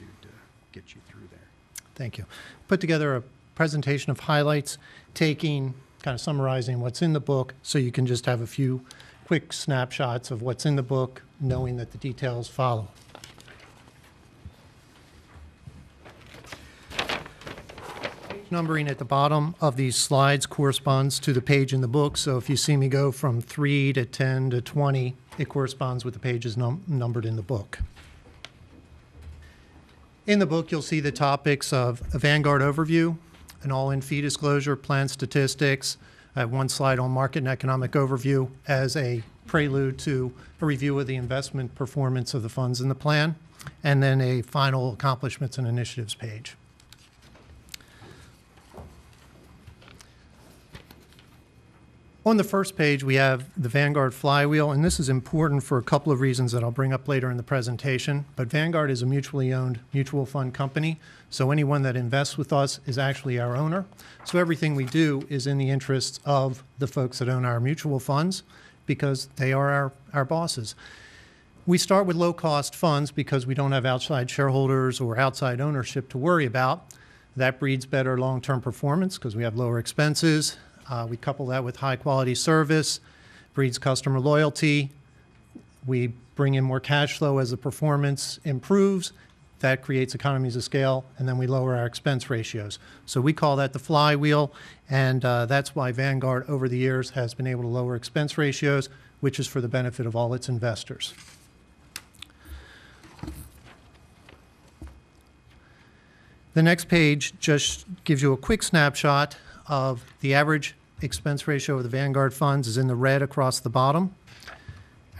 Get you through there. Thank you. Put together a presentation of highlights, kind of summarizing what's in the book, so you can just have a few quick snapshots of what's in the book, knowing that the details follow. Numbering at the bottom of these slides corresponds to the page in the book, so if you see me go from 3 to 10 to 20, it corresponds with the pages numbered in the book. In the book, you'll see the topics of a Vanguard overview, an all-in fee disclosure, plan statistics. I have one slide on market and economic overview as a prelude to a review of the investment performance of the funds in the plan, and then a final accomplishments and initiatives page. On the first page, we have the Vanguard flywheel, and this is important for a couple of reasons that I'll bring up later in the presentation. But Vanguard is a mutually owned mutual fund company, so anyone that invests with us is actually our owner. So everything we do is in the interests of the folks that own our mutual funds because they are our bosses. We start with low-cost funds because we don't have outside shareholders or outside ownership to worry about. That breeds better long-term performance because we have lower expenses. We couple that with high-quality service, breeds customer loyalty. We bring in more cash flow as the performance improves. That creates economies of scale, and then we lower our expense ratios. So we call that the flywheel, and that's why Vanguard over the years has been able to lower expense ratios, which is for the benefit of all its investors. The next page just gives you a quick snapshot of the average expense ratio of the Vanguard funds is in the red across the bottom.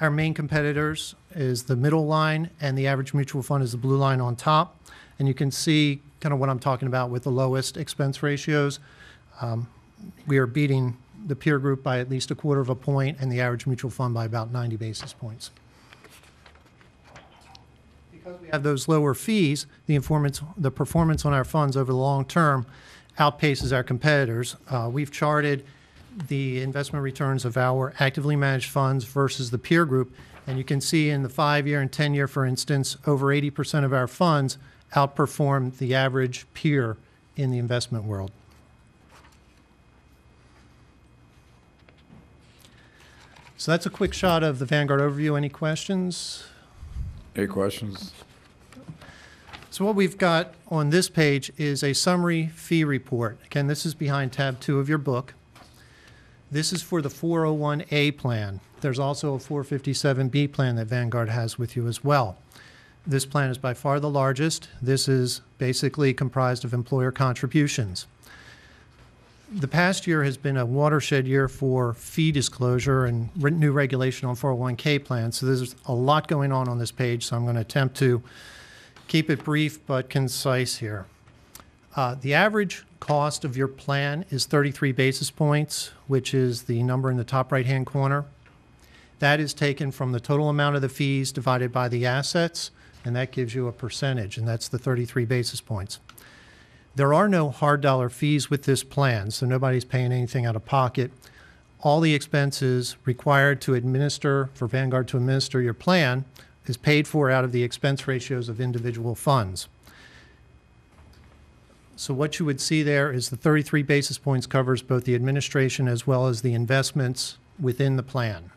Our main competitors is the middle line, and the average mutual fund is the blue line on top. And you can see kind of what I'm talking about with the lowest expense ratios. We are beating the peer group by at least 1/4 of a point and the average mutual fund by about 90 basis points. Because we have those lower fees, the performance on our funds over the long term outpaces our competitors. We've charted the investment returns of our actively managed funds versus the peer group, and you can see in the 5-year and 10-year, for instance, over 80% of our funds outperform the average peer in the investment world. So that's a quick shot of the Vanguard overview. Any questions? Any questions? So what we've got on this page is a summary fee report. Again, this is behind tab 2 of your book. This is for the 401A plan. There's also a 457B plan that Vanguard has with you as well. This plan is by far the largest. This is basically comprised of employer contributions. The past year has been a watershed year for fee disclosure and new regulation on 401K plans. So there's a lot going on this page, so I'm going to attempt to keep it brief but concise here. The average cost of your plan is 33 basis points, which is the number in the top right-hand corner. That is taken from the total amount of the fees divided by the assets, and that gives you a percentage, and that's the 33 basis points. There are no hard dollar fees with this plan, so nobody's paying anything out of pocket. All the expenses required to administer, for Vanguard to administer your plan, is paid for out of the expense ratios of individual funds. So what you would see there is the 33 basis points covers both the administration as well as the investments within the plan.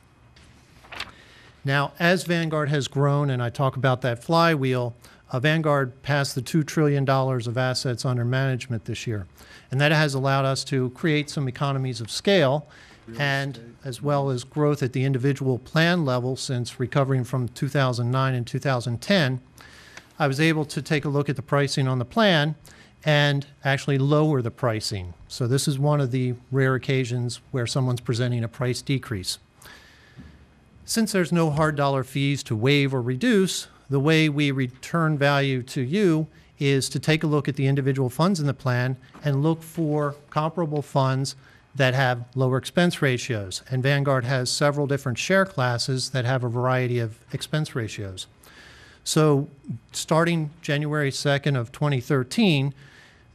Now, as Vanguard has grown, and I talk about that flywheel, Vanguard passed the $2 trillion of assets under management this year. And that has allowed us to create some economies of scale and as well as growth at the individual plan level since recovering from 2009 and 2010. I was able to take a look at the pricing on the plan and actually lower the pricing. So this is one of the rare occasions where someone's presenting a price decrease. Since there's no hard dollar fees to waive or reduce, the way we return value to you is to take a look at the individual funds in the plan and look for comparable funds that have lower expense ratios. And Vanguard has several different share classes that have a variety of expense ratios. So starting January 2nd of 2013,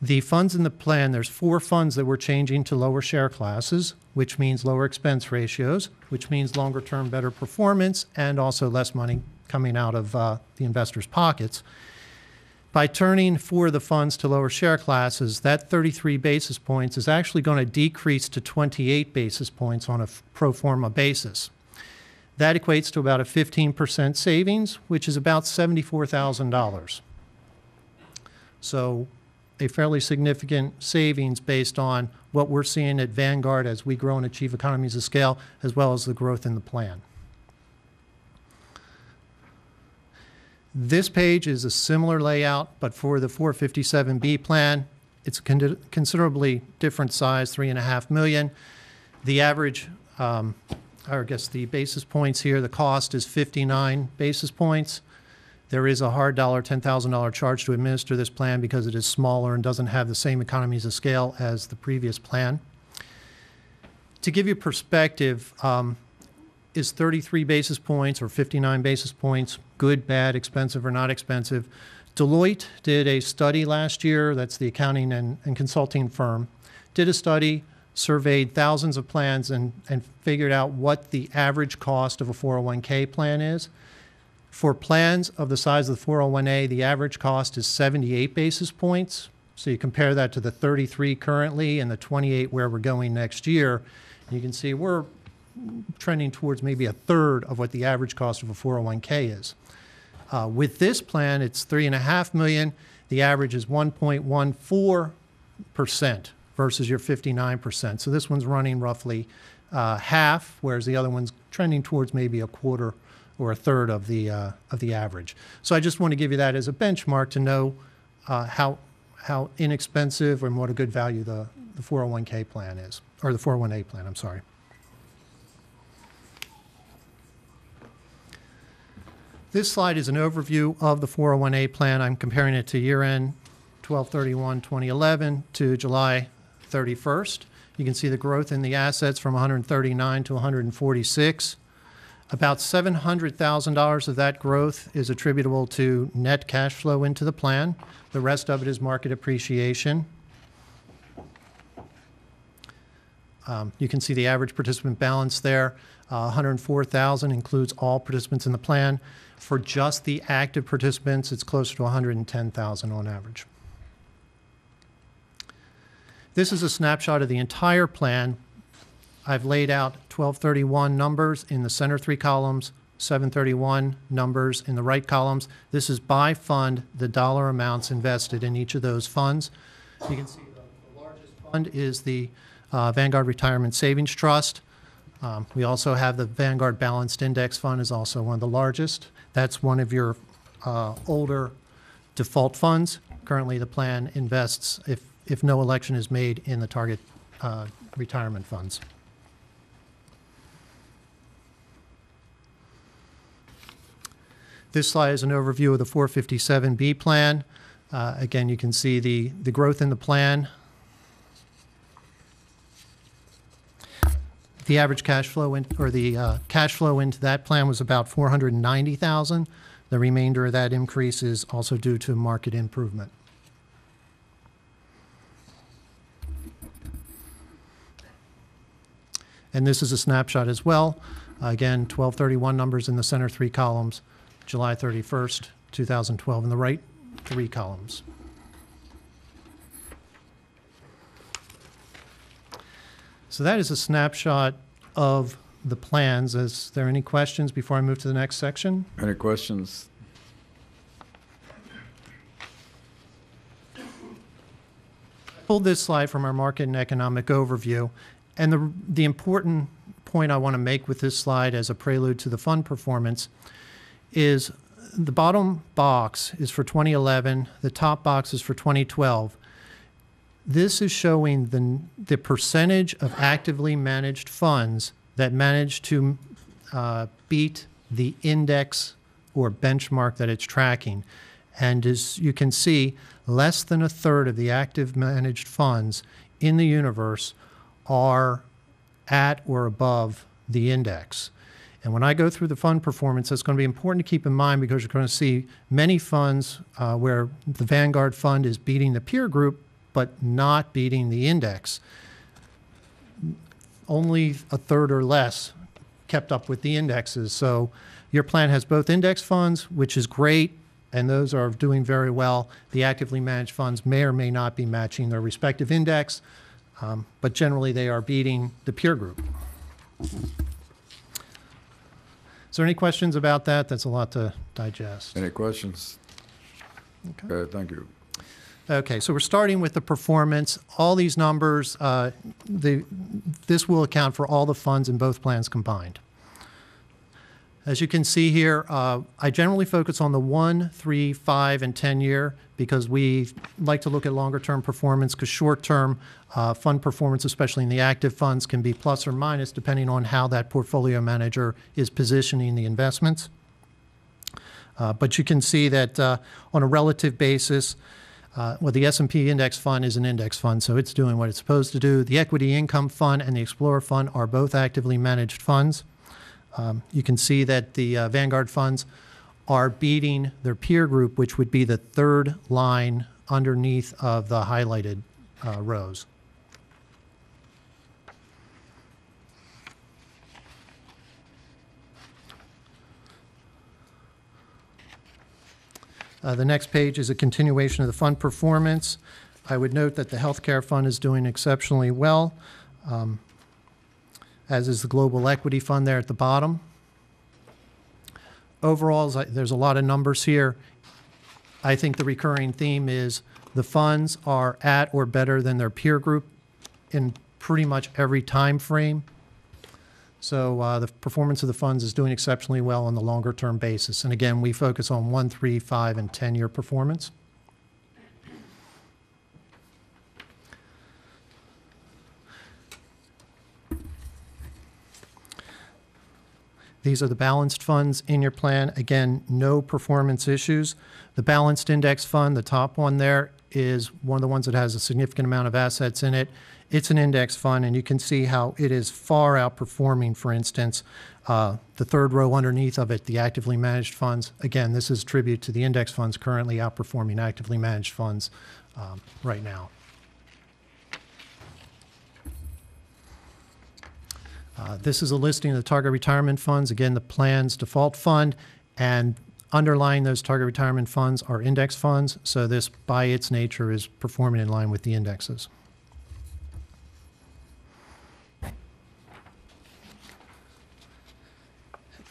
the funds in the plan, there's 4 funds that we're changing to lower share classes, which means lower expense ratios, which means longer term better performance, and also less money coming out of the investors' pockets. By turning 4 of the funds to lower share classes, that 33 basis points is actually going to decrease to 28 basis points on a pro forma basis. That equates to about a 15% savings, which is about $74,000. So a fairly significant savings based on what we're seeing at Vanguard as we grow and achieve economies of scale, as well as the growth in the plan. This page is a similar layout, but for the 457B plan, it's a considerably different size, $3.5 million. The average, or I guess the basis points here, the cost is 59 basis points. There is a hard $10,000 charge to administer this plan because it is smaller and doesn't have the same economies of scale as the previous plan. To give you perspective, is 33 basis points or 59 basis points good, bad, expensive, or not expensive? Deloitte did a study last year, that's the accounting and consulting firm, did a study, surveyed thousands of plans and figured out what the average cost of a 401k plan is. For plans of the size of the 401a, the average cost is 78 basis points. So you compare that to the 33 currently and the 28 where we're going next year, and you can see we're trending towards maybe a third of what the average cost of a 401k is. With this plan, it's $3.5 million. The average is 1.14% versus your 59%. So this one's running roughly half, whereas the other one's trending towards maybe a quarter or a third of the average. So I just want to give you that as a benchmark to know how inexpensive and what a good value the 401k plan is, or the 401a plan, I'm sorry. This slide is an overview of the 401a plan. I'm comparing it to year-end 12/31/2011 to July 31st. You can see the growth in the assets from 139 to 146. About $700,000 of that growth is attributable to net cash flow into the plan. The rest of it is market appreciation. You can see the average participant balance there. 104,000 includes all participants in the plan. For just the active participants, it's closer to 110,000 on average. This is a snapshot of the entire plan. I've laid out 1231 numbers in the center 3 columns, 731 numbers in the right columns. This is by fund, the dollar amounts invested in each of those funds. You can see the largest fund is the Vanguard Retirement Savings Trust. We also have the Vanguard Balanced Index Fund is also one of the largest. That's one of your older default funds. Currently, the plan invests, if no election is made, in the target retirement funds. This slide is an overview of the 457B plan. Again, you can see the growth in the plan. The average cash flow cash flow into that plan was about $490,000. The remainder of that increase is also due to market improvement. And this is a snapshot as well. Again, 1231 numbers in the center 3 columns, July 31st, 2012 in the right 3 columns. So that is a snapshot of the plans. Is there any questions before I move to the next section? Any questions? Pulled this slide from our market and economic overview, and the important point I want to make with this slide as a prelude to the fund performance is the bottom box is for 2011, the top box is for 2012. This is showing the percentage of actively managed funds that managed to beat the index or benchmark that it's tracking. And as you can see, less than a third of the active managed funds in the universe are at or above the index. And when I go through the fund performance, that's going to be important to keep in mind, because you're going to see many funds where the Vanguard fund is beating the peer group, but not beating the index. Only a third or less kept up with the indexes. So your plan has both index funds, which is great, and those are doing very well. The actively managed funds may or may not be matching their respective index, but generally they are beating the peer group. Is there any questions about that? That's a lot to digest. Any questions? Okay, thank you. Okay, so we're starting with the performance. All these numbers, this will account for all the funds in both plans combined. As you can see here, I generally focus on the 1, 3, 5, and 10 year, because we like to look at longer term performance, because short term fund performance, especially in the active funds, can be plus or minus depending on how that portfolio manager is positioning the investments. But you can see that on a relative basis, well, the S&P index fund is an index fund, so it's doing what it's supposed to do. The equity income fund and the Explorer fund are both actively managed funds. You can see that the Vanguard funds are beating their peer group, which would be the third line underneath of the highlighted rows. The next page is a continuation of the fund performance. I would note that the healthcare fund is doing exceptionally well, as is the global equity fund there at the bottom. Overall, there's a lot of numbers here. I think the recurring theme is the funds are at or better than their peer group in pretty much every time frame. So the performance of the funds is doing exceptionally well on the longer term basis. And again, we focus on 1, 3, 5, and 10-year performance. These are the balanced funds in your plan. Again, no performance issues. The balanced index fund, the top one there, is one of the ones that has a significant amount of assets in it. It's an index fund, and you can see how it is far outperforming, for instance, the third row underneath of it, the actively managed funds. Again, this is a tribute to the index funds currently outperforming actively managed funds right now. This is a listing of the target retirement funds. Again, the plan's default fund, and underlying those target retirement funds are index funds. So this, by its nature, is performing in line with the indexes.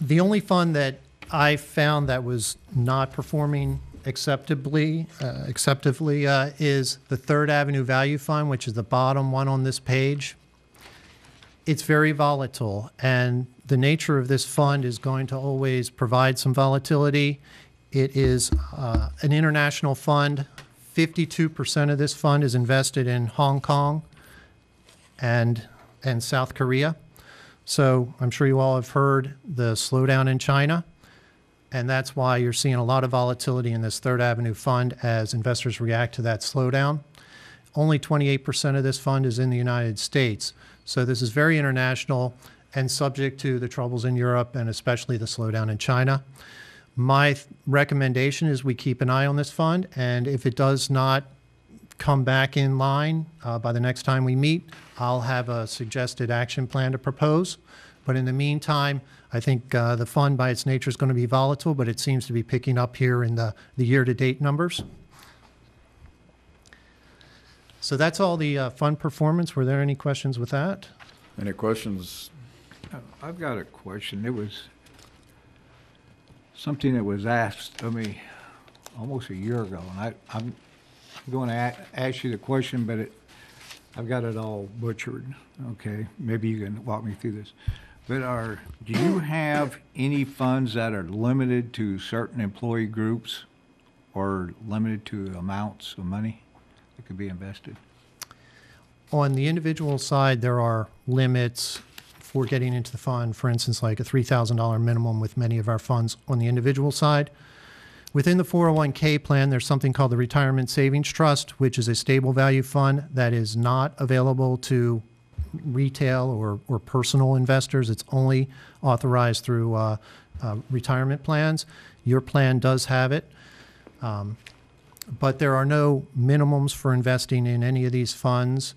The only fund that I found that was not performing acceptably is the Third Avenue Value Fund, which is the bottom one on this page. It's very volatile, and the nature of this fund is going to always provide some volatility. It is an international fund. 52% of this fund is invested in Hong Kong and South Korea. So I'm sure you all have heard the slowdown in China, and that's why you're seeing a lot of volatility in this Third Avenue fund as investors react to that slowdown. Only 28% of this fund is in the United States. So this is very international and subject to the troubles in Europe and especially the slowdown in China. My recommendation is we keep an eye on this fund, and if it does not come back in line by the next time we meet, I'll have a suggested action plan to propose. But in the meantime, I think the fund by its nature is going to be volatile, but it seems to be picking up here in the year-to-date numbers. So that's all the fund performance. Were there any questions with that? Any questions? I've got a question. It was something that was asked of me almost a year ago, and I'm going to ask you the question, but I've got it all butchered. Okay, maybe you can walk me through this. But do you have any funds that are limited to certain employee groups or limited to amounts of money that could be invested? On the individual side, there are limits for getting into the fund, for instance, like a $3,000 minimum with many of our funds on the individual side. Within the 401k plan, there's something called the Retirement Savings Trust, which is a stable value fund that is not available to retail or personal investors. It's only authorized through retirement plans. Your plan does have it. But there are no minimums for investing in any of these funds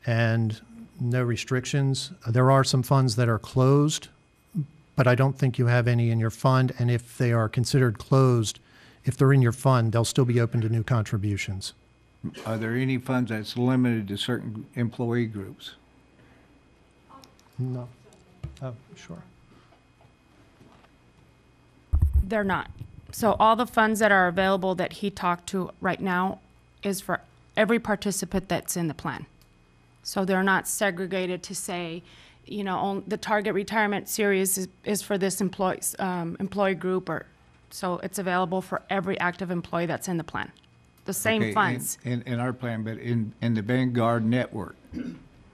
and no restrictions. There are some funds that are closed, but I don't think you have any in your fund. And if they are considered closed, if they're in your fund, they'll still be open to new contributions. Are there any funds that's limited to certain employee groups? No. Oh, sure. They're not. So all the funds that are available that he talked to right now is for every participant that's in the plan. So they're not segregated to say, you know, the target retirement series is for this employee group, or so it's available for every active employee that's in the plan. The same funds. In our plan, but in the Vanguard network.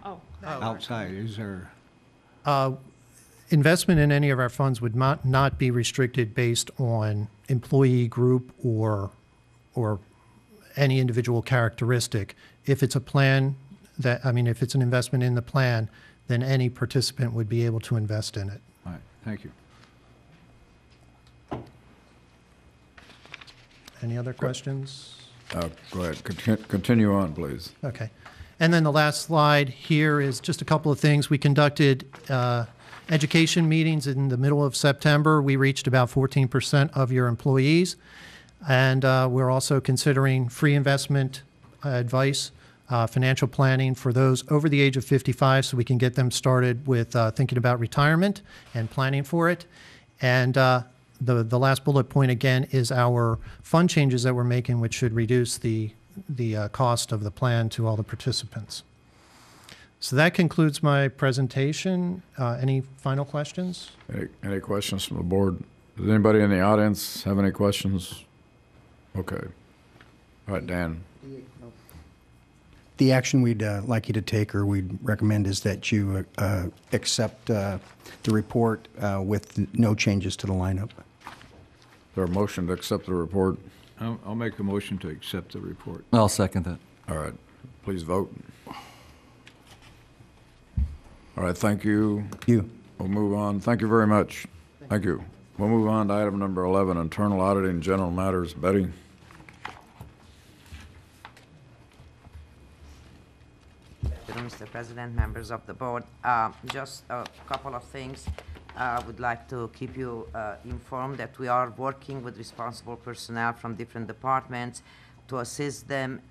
Oh. Outside, is there? Investment in any of our funds would not be restricted based on employee group or any individual characteristic. If it's a plan if it's an investment in the plan, then any participant would be able to invest in it. All right, thank you. Any other questions? Go ahead. Continue on, please. Okay. And then the last slide here is just a couple of things. We conducted education meetings in the middle of September. We reached about 14% of your employees. And we're also considering free investment advice, financial planning for those over the age of 55 so we can get them started with thinking about retirement and planning for it. And the last bullet point, again, is our fund changes that we're making, which should reduce the cost of the plan to all the participants. So that concludes my presentation. Any final questions? Any questions from the board? Does anybody in the audience have any questions? Okay. All right, Dan. The action we'd like you to take, or we'd recommend, is that you accept the report with no changes to the lineup. Is there a motion to accept the report? I'll make a motion to accept the report. I'll second that. All right. Please vote. All right, thank you. We'll move on. Thank you very much. Thank you. We'll move on to item number 11, internal auditing, general matters. Betty? Mr. President, members of the board, just a couple of things. I would like to keep you informed that we are working with responsible personnel from different departments to assist them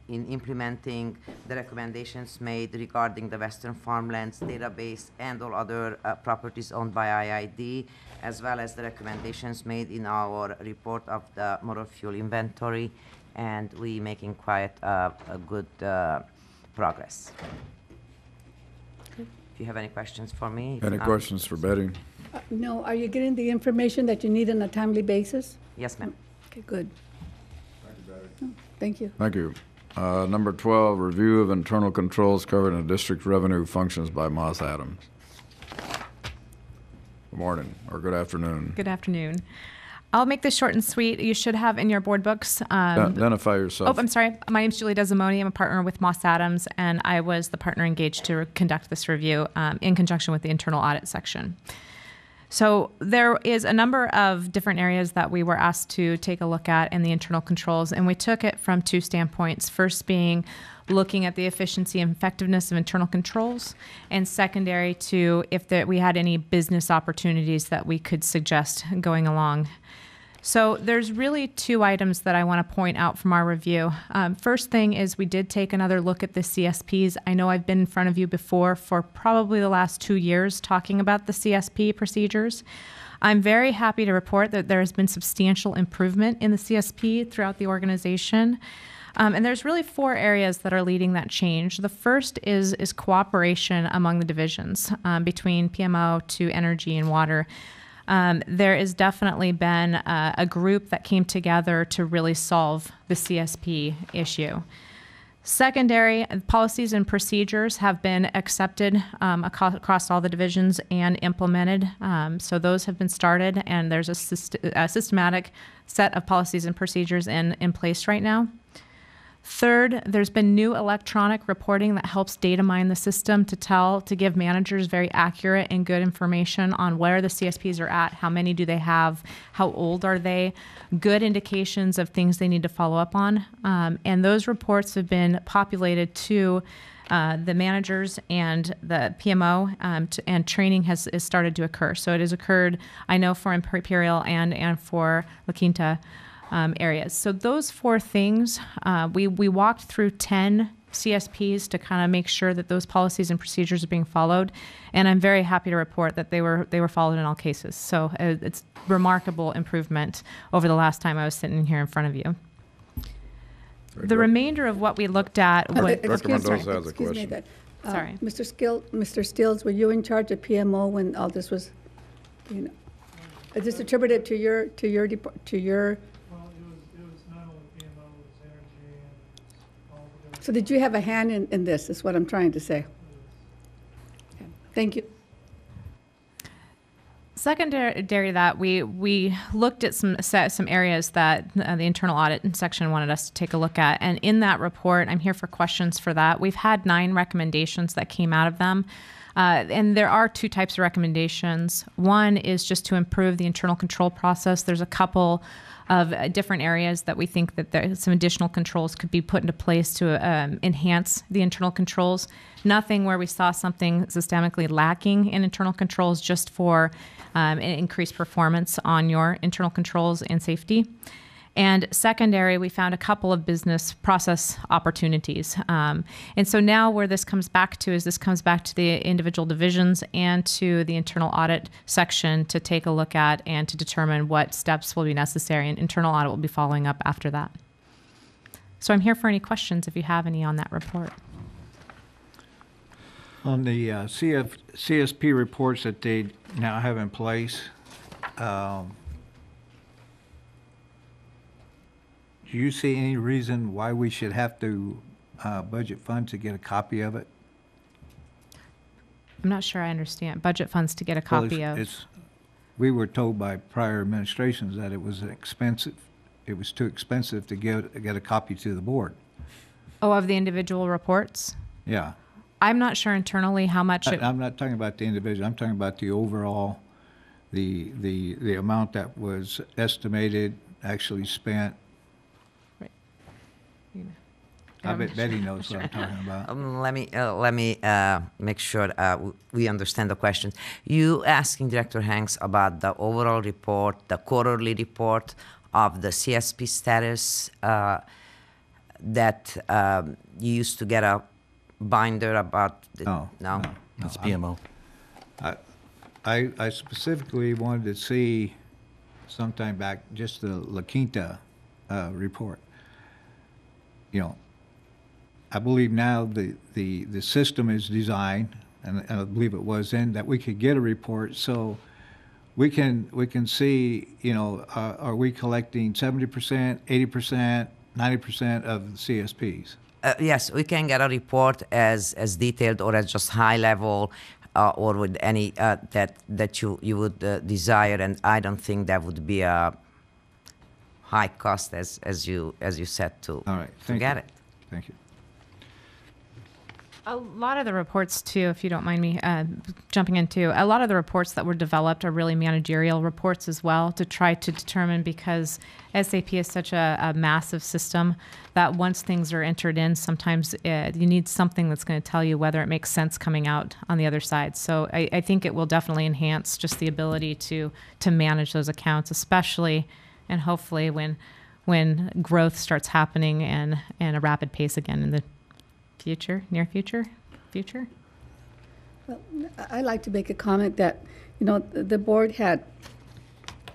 in implementing the recommendations made regarding the Western Farmlands database and all other properties owned by IID, as well as the recommendations made in our report of the motor fuel inventory, and we making quite a good progress. If you have any questions for me. Any questions for Betty? No, are you getting the information that you need on a timely basis? Yes, ma'am. Okay, good. Thank you. Thank you. Number 12, review of internal controls covered in district revenue functions by Moss Adams. Good morning, or good afternoon. Good afternoon. I'll make this short and sweet. You should have in your board books. Identify yourself. Oh, I'm sorry. My name is Julie Desimoni. I'm a partner with Moss Adams, and I was the partner engaged to conduct this review in conjunction with the internal audit section. So there is a number of different areas that we were asked to take a look at in the internal controls, and we took it from two standpoints. First being looking at the efficiency and effectiveness of internal controls, and secondary to if we had any business opportunities that we could suggest going along. So there's really two items that I want to point out from our review. First thing is we did take another look at the CSPs. I know I've been in front of you before for probably the last 2 years talking about the CSP procedures. I'm very happy to report that there has been substantial improvement in the CSP throughout the organization. And there's really 4 areas that are leading that change. The first is cooperation among the divisions between PMO to energy and water. There has definitely been a group that came together to really solve the CSP issue. Secondary policies and procedures have been accepted across all the divisions and implemented. So those have been started, and there's a systematic set of policies and procedures in place right now. Third, there's been new electronic reporting that helps data mine the system to give managers very accurate and good information on where the CSPs are at, how many do they have, how old are they, good indications of things they need to follow up on. And those reports have been populated to the managers and the PMO, and training has started to occur. So it has occurred, I know, for Imperial and for La Quinta areas. So those four things, we walked through 10 CSPs to kind of make sure that those policies and procedures are being followed, and I'm very happy to report that they were followed in all cases. So it's remarkable improvement over the last time I was sitting here in front of you. The remainder of what we looked at was... Excuse me. Sorry. Mr. Stills, were you in charge of PMO when all this was, is this attributed to your So did you have a hand in this, is what I'm trying to say. Okay. Thank you. Secondary to that, we looked at some areas that the internal audit section wanted us to take a look at. And in that report, I'm here for questions for that. We've had 9 recommendations that came out of them. And there are 2 types of recommendations. One is just to improve the internal control process. There's a couple of different areas that we think that some additional controls could be put into place to enhance the internal controls. Nothing where we saw something systemically lacking in internal controls, just for increased performance on your internal controls and safety. And secondary, we found a couple of business process opportunities. And so now where this comes back to is this comes back to the individual divisions and to the internal audit section to take a look at and to determine what steps will be necessary. And internal audit will be following up after that. So I'm here for any questions if you have any on that report. On the CSP reports that they now have in place, do you see any reason why we should have to budget funds to get a copy of it? I'm not sure I understand. Budget funds to get a copy of. We were told by prior administrations that it was expensive. It was too expensive to get a copy to the board. Oh, of the individual reports? Yeah. I'm not sure internally how much I'm not talking about the individual. I'm talking about the overall, the amount that was estimated, actually spent. I bet Betty knows what I'm talking about. Let me make sure we understand the question. You asking Director Hanks about the overall report, the quarterly report of the CSP status that you used to get a binder about? No. It's PMO. I specifically wanted to see sometime back just the La Quinta report. I believe now the system is designed, and I believe it was then, that we could get a report so we can see, are we collecting 70%, 80%, 90% of the CSPs? Yes, we can get a report as detailed or as just high level, or with any that you would desire, and I don't think that would be a high cost as you said to get it. Thank you. A lot of the reports, too, if you don't mind me jumping into, a lot of the reports that were developed are really managerial reports as well, to try to determine, because SAP is such a massive system that once things are entered in, sometimes you need something that's going to tell you whether it makes sense coming out on the other side. So I think it will definitely enhance just the ability to manage those accounts, especially and hopefully when growth starts happening and a rapid pace again in the near future? Well, I'd like to make a comment that, the board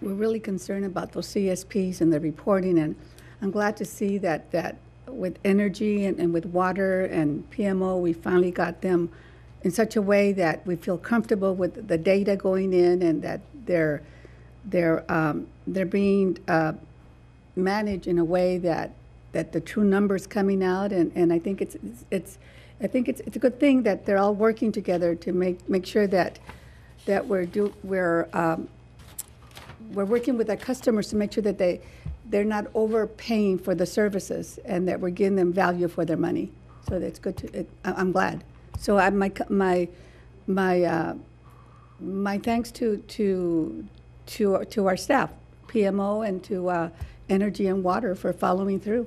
we're really concerned about those CSPs and the reporting, and I'm glad to see that with energy and with water and PMO, we finally got them in such a way that we feel comfortable with the data going in, and that they're being managed in a way that the true numbers coming out, and I think it's a good thing that they're all working together to make sure that we're working with our customers to make sure that they're not overpaying for the services and that we're giving them value for their money. So that's good. I'm glad. So my thanks to our staff, PMO, and to Energy and Water for following through.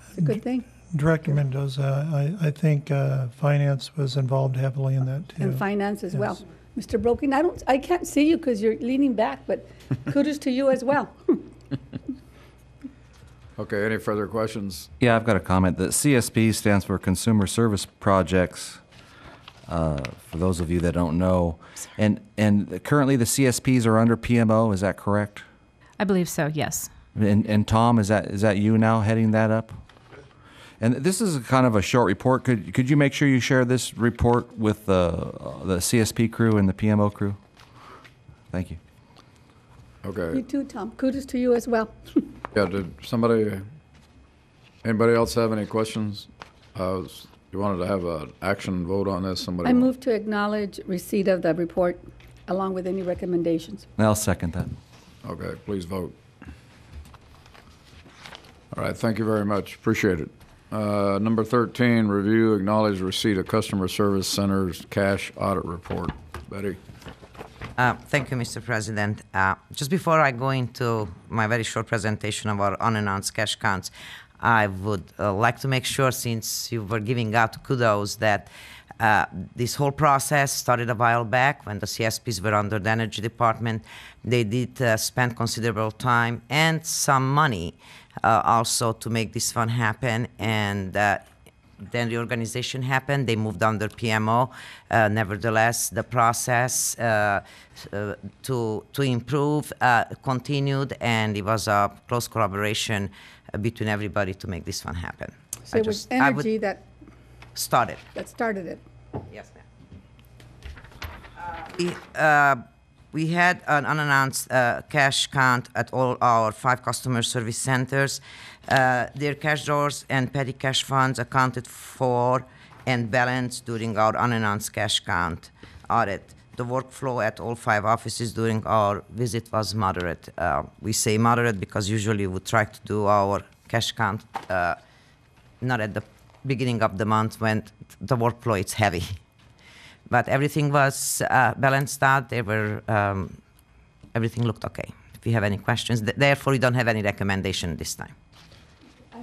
It's a good thing. Director Mendoza, I think finance was involved heavily in that too. And finance as Yes. well. Mr. Brokin, I can't see you because you're leaning back, but kudos to you as well. Okay, any further questions? Yeah, I've got a comment. The CSP stands for Consumer Service Projects, for those of you that don't know. And currently the CSPs are under PMO, is that correct? I believe so, yes. And Tom, is that you now heading that up? And this is kind of a short report. Could you make sure you share this report with the CSP crew and the PMO crew? Thank you. Okay. You too, Tom. Kudos to you as well. Yeah, anybody else have any questions? You wanted to have an action vote on this? I move to acknowledge receipt of the report along with any recommendations. I'll second that. Okay, please vote. All right, thank you very much. Appreciate it. Number 13, review, acknowledge receipt of Customer Service Center's cash audit report. Betty. Thank you, Mr. President. Just before I go into my very short presentation of our unannounced cash counts, I would like to make sure, since you were giving out kudos, that this whole process started a while back when the CSPs were under the Energy Department. They did spend considerable time and some money also to make this one happen, and then reorganization happened. They moved under PMO. Nevertheless, the process to improve continued, and it was a close collaboration between everybody to make this one happen. So it was Energy that started. That started it. Yes, ma'am. We had an unannounced cash count at all our 5 customer service centers. Their cash drawers and petty cash funds accounted for and balanced during our unannounced cash count audit. The workflow at all 5 offices during our visit was moderate. We say moderate because usually we try to do our cash count not at the beginning of the month when the workflow is heavy. But everything was balanced out. Everything looked okay. If you have any questions, therefore we don't have any recommendation this time. I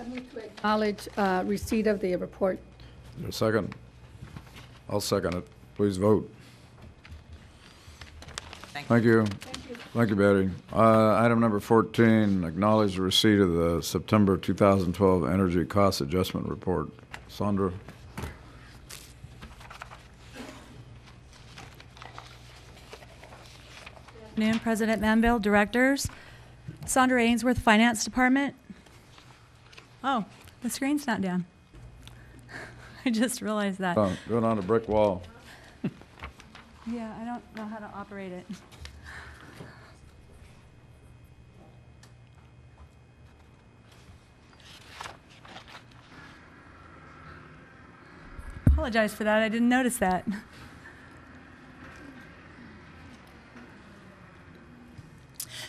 move to acknowledge receipt of the report. Is there a second? I'll second it. Please vote. Thank you. Thank you, Betty. Item number 14, acknowledge the receipt of the September 2012 Energy Cost Adjustment Report. Sandra? Good afternoon, President Manville, directors. Sandra Ainsworth, Finance Department. Oh, the screen's not down. I just realized that. Going on a brick wall. Yeah, I don't know how to operate it. Apologize for that. I didn't notice that.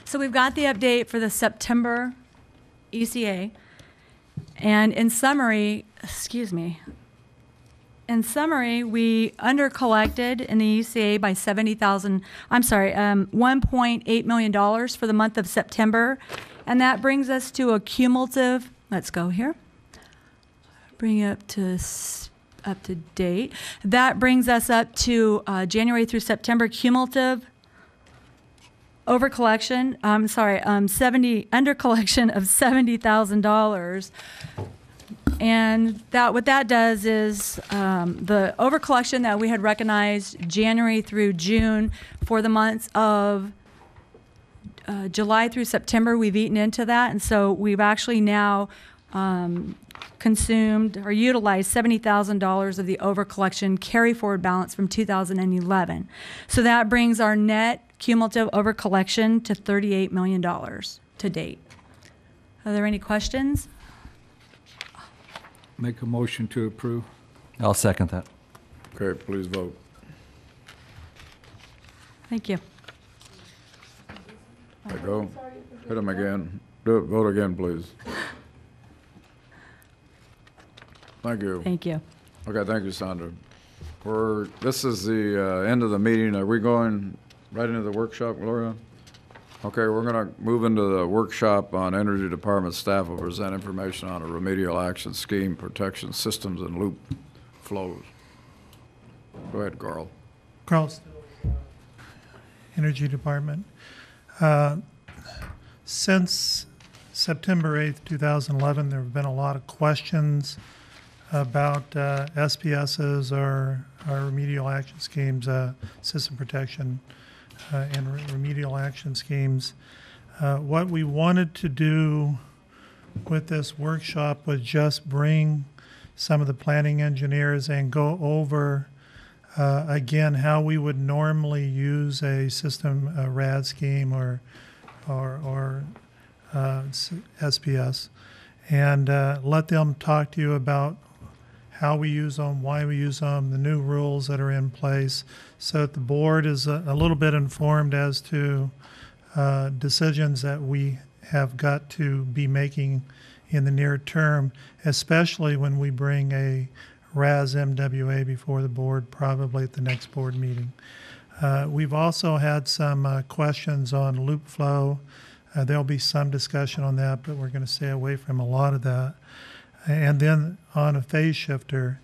So we've got the update for the September ECA. And in summary, we undercollected in the ECA by $1.8 million for the month of September. And that brings us to a cumulative, let's go here, bring it up to date. That brings us up to January through September cumulative undercollection of $70,000. And what that does is the overcollection that we had recognized January through June for the months of July through September, we've eaten into that. And so we've actually now consumed or utilized $70,000 of the overcollection carry forward balance from 2011. So that brings our net cumulative overcollection to $38 million to date. Are there any questions? Make a motion to approve. I'll second that. Okay, please vote. Thank you. There you go. Hit them again. Do it, vote again, please. Thank you. Thank you. Okay, thank you, Sandra. This is the end of the meeting. Are we going right into the workshop, Gloria? Okay, we're going to move into the workshop on Energy Department staff will present information on a remedial action scheme, protection systems, and loop flows. Go ahead, Carl. Carl Still, Energy Department. Since September 8th, 2011, there have been a lot of questions about SPSs or remedial action schemes, system protection and remedial action schemes. What we wanted to do with this workshop was just bring some of the planning engineers and go over again how we would normally use a system RAD scheme or SPS, and let them talk to you about how we use them, why we use them, the new rules that are in place, so that the board is a little bit informed as to decisions that we have got to be making in the near term, especially when we bring a RAS MWA before the board, probably at the next board meeting. We've also had some questions on loop flow. There'll be some discussion on that, but we're going to stay away from a lot of that. And then on a phase shifter,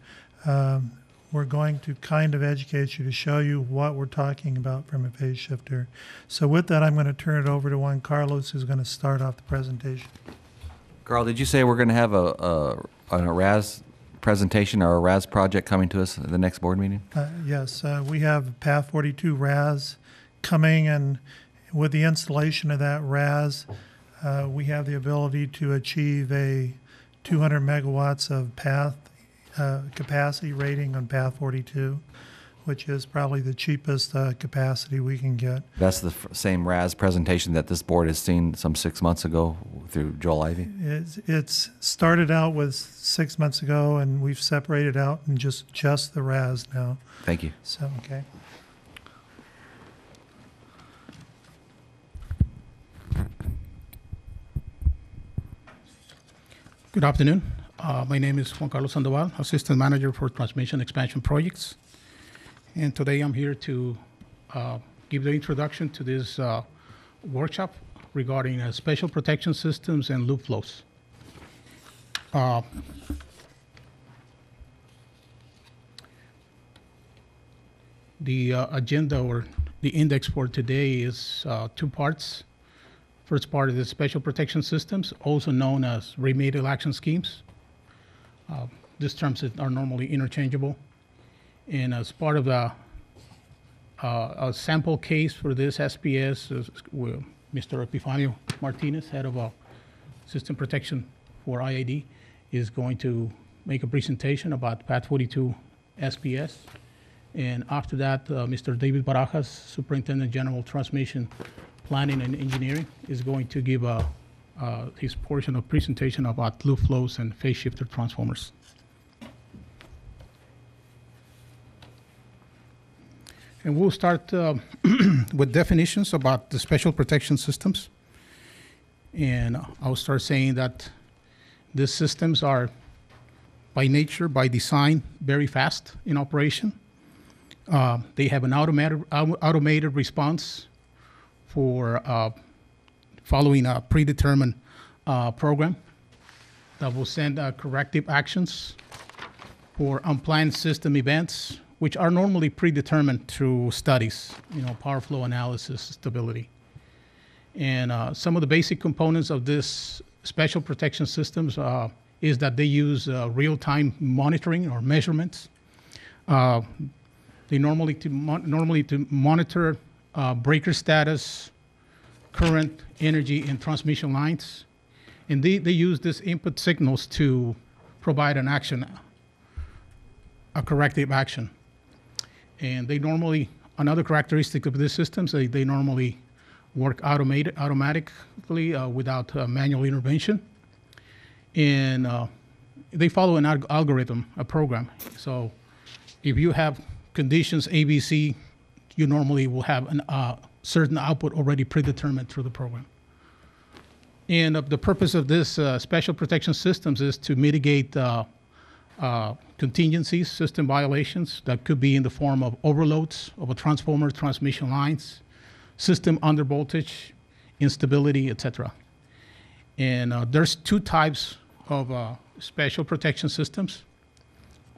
we're going to kind of educate you to show you what we're talking about from a phase shifter. So with that, I'm going to turn it over to Juan Carlos, who's going to start off the presentation. Carl, did you say we're going to have a RAS presentation or a RAS project coming to us at the next board meeting? Yes, we have Path 42 RAS coming, and with the installation of that RAS, we have the ability to achieve a 200 megawatts of path capacity rating on Path 42, which is probably the cheapest capacity we can get. That's the same RAS presentation that this board has seen some 6 months ago through Joel Ivy? It's started out with 6 months ago, and we've separated out and just the RAS now. Thank you. So, okay. Good afternoon. My name is Juan Carlos Sandoval, Assistant Manager for Transmission Expansion Projects. And today I'm here to give the introduction to this workshop regarding special protection systems and loop flows. The agenda or the index for today is 2 parts. First part is special protection systems, also known as remedial action schemes. These terms are normally interchangeable. And as part of a sample case for this SPS, Mr. Epifanio Martinez, head of system protection for IID, is going to make a presentation about Path 42 SPS. And after that, Mr. David Barajas, Superintendent General Transmission Planning and Engineering, is going to give his portion of presentation about loop flows and phase shifter transformers. And we'll start with definitions about the special protection systems. And I'll start saying that these systems are, by nature, by design, very fast in operation. They have an automated response for following a predetermined program that will send corrective actions for unplanned system events, which are normally predetermined through studies, power flow analysis, stability. And some of the basic components of this special protection systems is that they use real-time monitoring or measurements. They normally to monitor breaker status, current, energy, and transmission lines. And they use these input signals to provide an action, a corrective action. And they normally, another characteristic of these systems, they normally work automatically without manual intervention. And they follow an algorithm, a program. So if you have conditions ABC, you normally will have a certain output already predetermined through the program. And the purpose of this special protection systems is to mitigate contingencies, system violations that could be in the form of overloads of a transformer, transmission lines, system under voltage, instability, etc. And there's two types of special protection systems.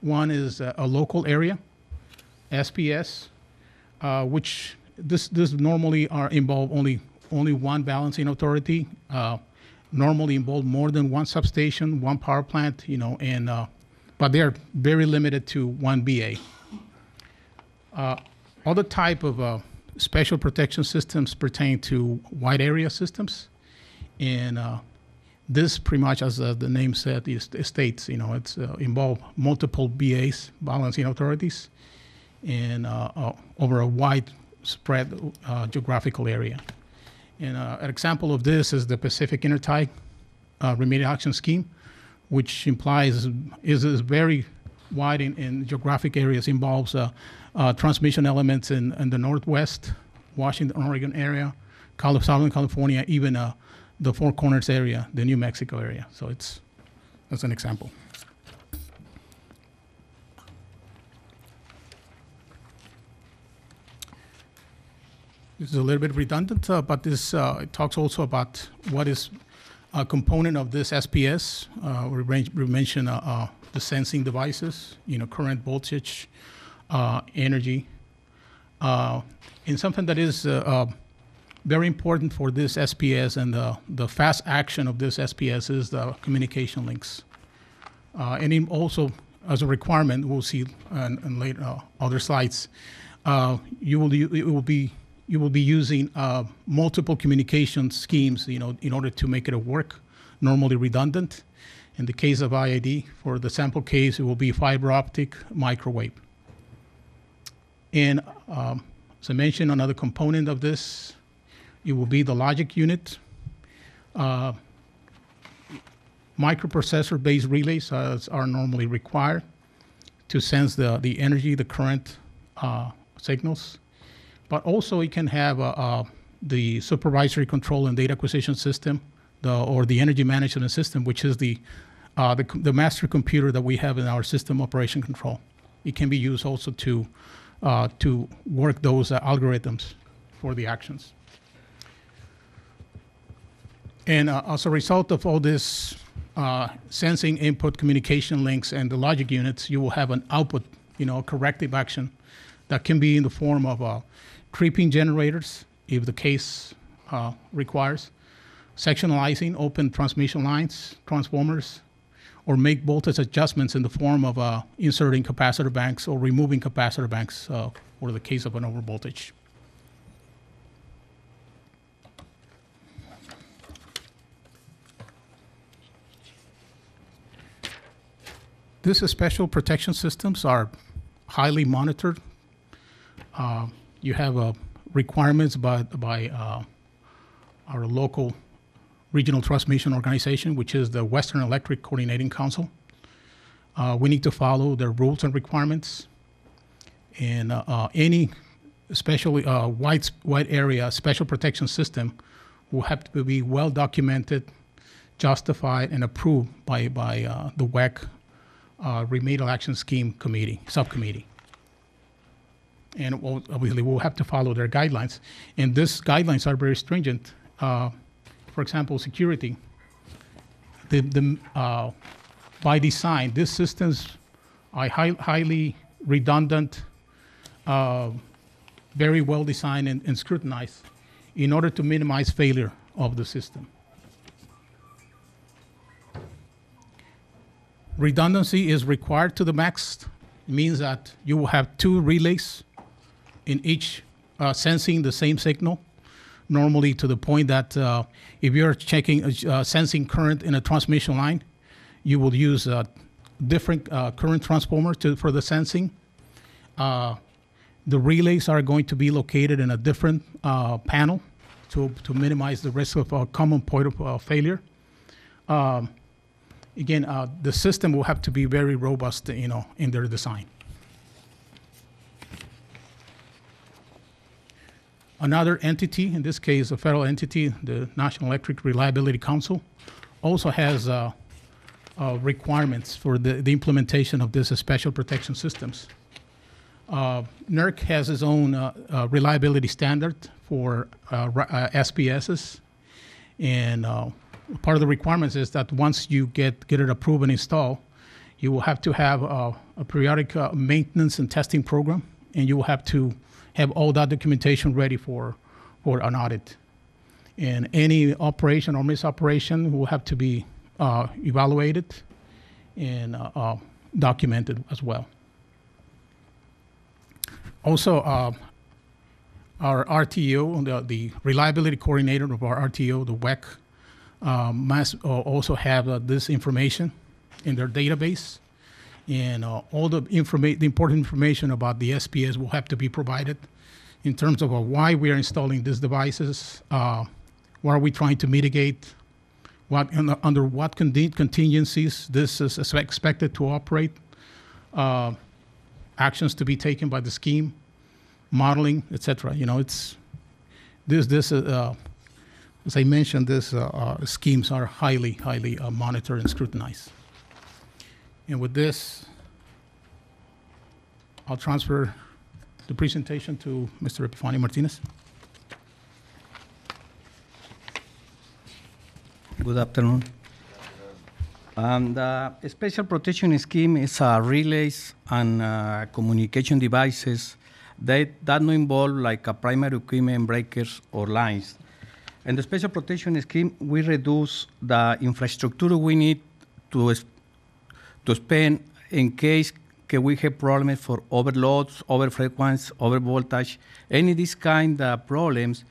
One is a local area, SPS, which this normally involve only one balancing authority. Normally involve more than one substation, one power plant, and but they are very limited to one BA. Other type of special protection systems pertain to wide area systems, and this pretty much, as the name said, states, it's involve multiple BAs, balancing authorities, and over a wide spread geographical area. And an example of this is the Pacific Intertie Remedial Action Scheme, which implies is very wide in geographic areas, involves transmission elements in the Northwest, Washington, Oregon area, Southern California, even the Four Corners area, the New Mexico area. So that's an example. This is a little bit redundant, but this it talks also about what is a component of this SPS. We mentioned the sensing devices, current, voltage, energy, and something that is very important for this SPS and the fast action of this SPS is the communication links. And also, as a requirement, we'll see in later other slides, you will be using multiple communication schemes, in order to make it work, normally redundant. In the case of IID, for the sample case, it will be fiber optic, microwave. And as I mentioned, another component of this, it will be the logic unit. Microprocessor-based relays are normally required to sense the energy, the current signals. But also it can have the supervisory control and data acquisition system, or the energy management system, which is the master computer that we have in our system operation control. It can be used also to work those algorithms for the actions. And as a result of all this sensing, input, communication links, and the logic units, you will have an output, corrective action that can be in the form of tripping generators, if the case requires, sectionalizing open transmission lines, transformers, or make voltage adjustments in the form of inserting capacitor banks or removing capacitor banks for the case of an overvoltage. These special protection systems are highly monitored. You have requirements by our local regional transmission organization, which is the Western Electric Coordinating Council. We need to follow their rules and requirements. And any especially wide area special protection system will have to be well documented, justified, and approved by the WEC Remedial Action Scheme Committee, subcommittee. And obviously we'll have to follow their guidelines. And these guidelines are very stringent. For example, security. By design, these systems are highly redundant, very well designed and scrutinized in order to minimize failure of the system. Redundancy is required to the max. It means that you will have two relays in each sensing the same signal, normally to the point that if you're checking sensing current in a transmission line, you will use a different current transformer for the sensing. The relays are going to be located in a different panel to minimize the risk of a common point of failure. Again, the system will have to be very robust, in their design. Another entity, in this case, a federal entity, the National Electric Reliability Council, also has requirements for the implementation of these special protection systems. NERC has its own reliability standard for SPSs, and part of the requirements is that once you get it approved and installed, you will have to have a periodic maintenance and testing program, and you will have to have all that documentation ready for an audit. And any operation or misoperation will have to be evaluated and documented as well. Also, our RTO, the reliability coordinator of our RTO, the WEC, must also have this information in their database. And all the important information about the SPS will have to be provided in terms of why we are installing these devices, what are we trying to mitigate, under what contingencies this is expected to operate, actions to be taken by the scheme, modeling, etc. It's this as I mentioned, these schemes are highly monitored and scrutinized. And with this, I'll transfer the presentation to Mr. Epifani Martinez. Good afternoon. The Special Protection Scheme is relays and communication devices that no involve like a primary equipment, breakers, or lines. And the Special Protection Scheme, we reduce the infrastructure we need to spend in case we have problems for overloads, overfrequency, overvoltage, any of these kind of problems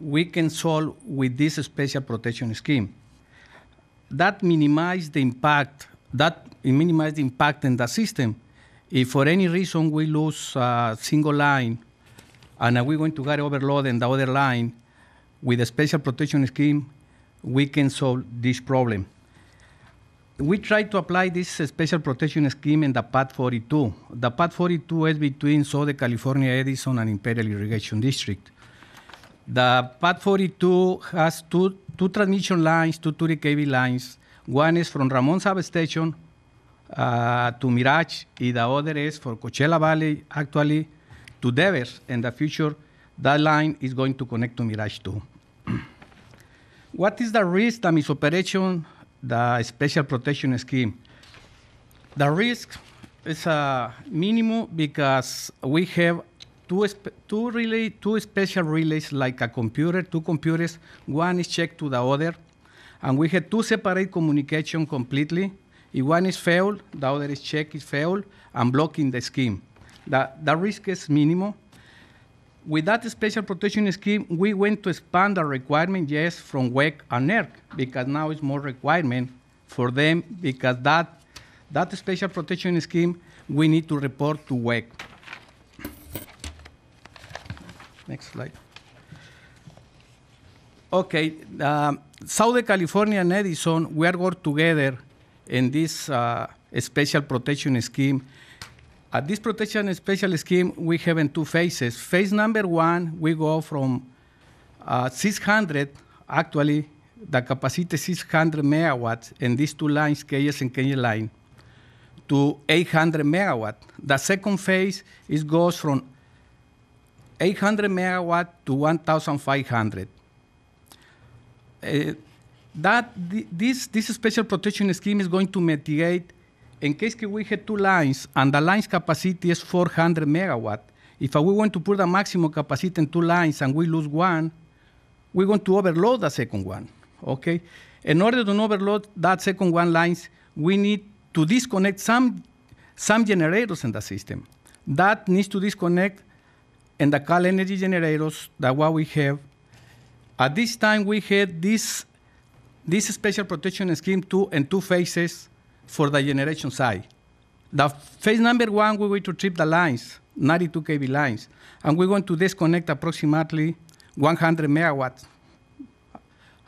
we can solve with this Special Protection Scheme. That minimizes the impact. In the system. If for any reason we lose a single line and we're going to get overload in the other line, with the Special Protection Scheme, we can solve this problem. We try to apply this Special Protection Scheme in the Path 42. The Path 42 is between Southern California, Edison, and Imperial Irrigation District. The Path 42 has two transmission lines, two 30 kV lines. One is from Ramon Substation to Mirage, and the other is for Coachella Valley, actually, to Devers. In the future, that line is going to connect to Mirage 2. What is the risk, the misoperation, the Special Protection Scheme? The risk is minimum because we have two special relays like a computer, two computers. One is checked to the other, and we have two separate communication completely. If one is failed, the other is checked, is failed, and blocking the scheme. The risk is minimal. With that Special Protection Scheme, we went to expand the requirement, yes, from WEC and NERC, because now it's more requirement for them, because that Special Protection Scheme, we need to report to WEC. Next slide. Okay, Southern California and Edison, we are working together in this Special Protection Scheme. This protection special scheme, we have in two phases. Phase number one, we go from 600, actually, the capacity is 600 megawatts in these two lines, KS and KN line, to 800 megawatt. The second phase goes from 800 megawatt to 1,500. This Special Protection Scheme is going to mitigate in case we have two lines and the line's capacity is 400 megawatt. If we want to put the maximum capacity in two lines and we lose one, we're going to overload the second one, okay? In order to overload that second one lines, we need to disconnect some generators in the system. That needs to disconnect in the Cal Energy generators that what we have. At this time, we had this Special Protection Scheme in two phases for the generation side. The phase number one, we're going to trip the lines, 92 kV lines, and we're going to disconnect approximately 100 megawatts,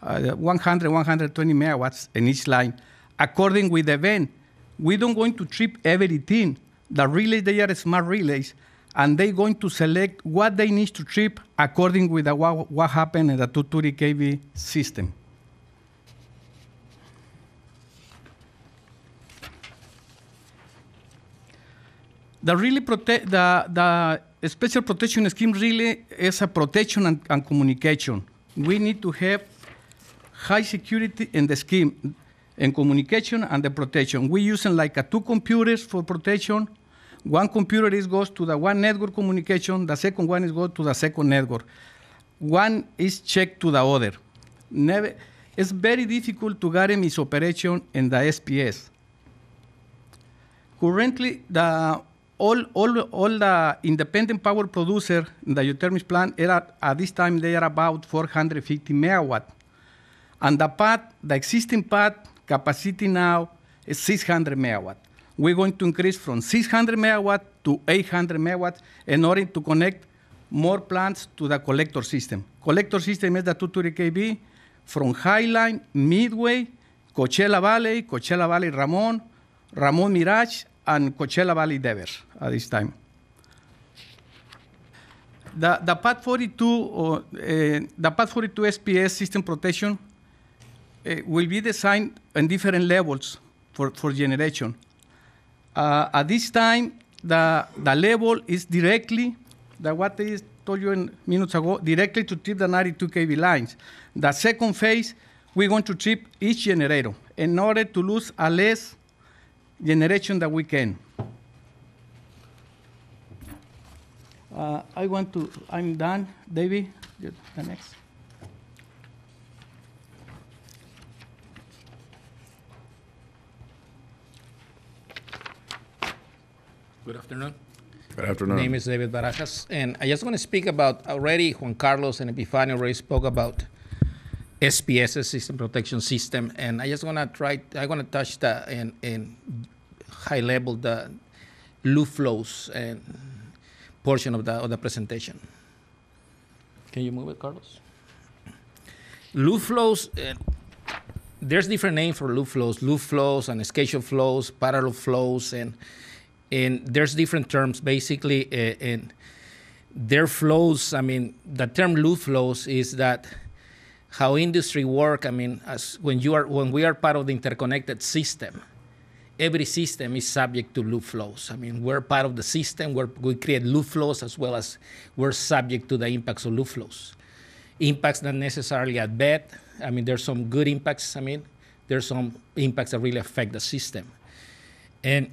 100, 120 megawatts in each line, according with the event. We don't going to trip everything. The relays, they are smart relays, and they're going to select what they need to trip according with the, what happened in the 230 kV system. The relay the special protection scheme really is a protection and communication. We need to have high security in the scheme, in communication and the protection. We're using like two computers for protection. One computer goes to the one network communication, the second one is goes to the second network. One is checked to the other. It's very difficult to guarantee misoperation in the SPS. Currently, all the independent power producer in the geothermal plant at this time they are about 450 megawatt, and the existing pad capacity now is 600 megawatt. We're going to increase from 600 megawatt to 800 megawatt in order to connect more plants to the collector system. Collector system is the 230 kV from Highline, Midway, Coachella Valley Ramon Mirage, and Coachella Valley Devers at this time. The Pad 42 SPS system protection will be designed in different levels for generation. At this time, the level is directly, what I told you minutes ago, directly to trip the 92 kV lines. The second phase, we're going to trip each generator in order to lose a less generation that we can. I'm done. David, the next. Good afternoon. Good afternoon. My name is David Barajas, and I just want to speak about already Juan Carlos and Epifanio already spoke about SPS, System Protection System, and I just want to touch in high level the loop flows and portion of the presentation. Can you move it, Carlos? Loop flows, there's different names for loop flows and schedule flows, parallel flows, and there's different terms basically, and their flows, I mean, the term loop flows is that how industry work, I mean, when we are part of the interconnected system, every system is subject to loop flows. I mean, we're part of the system, we create loop flows as well as we're subject to the impacts of loop flows. Impacts not necessarily at bad. I mean, there's some good impacts. I mean, there's some impacts that really affect the system. And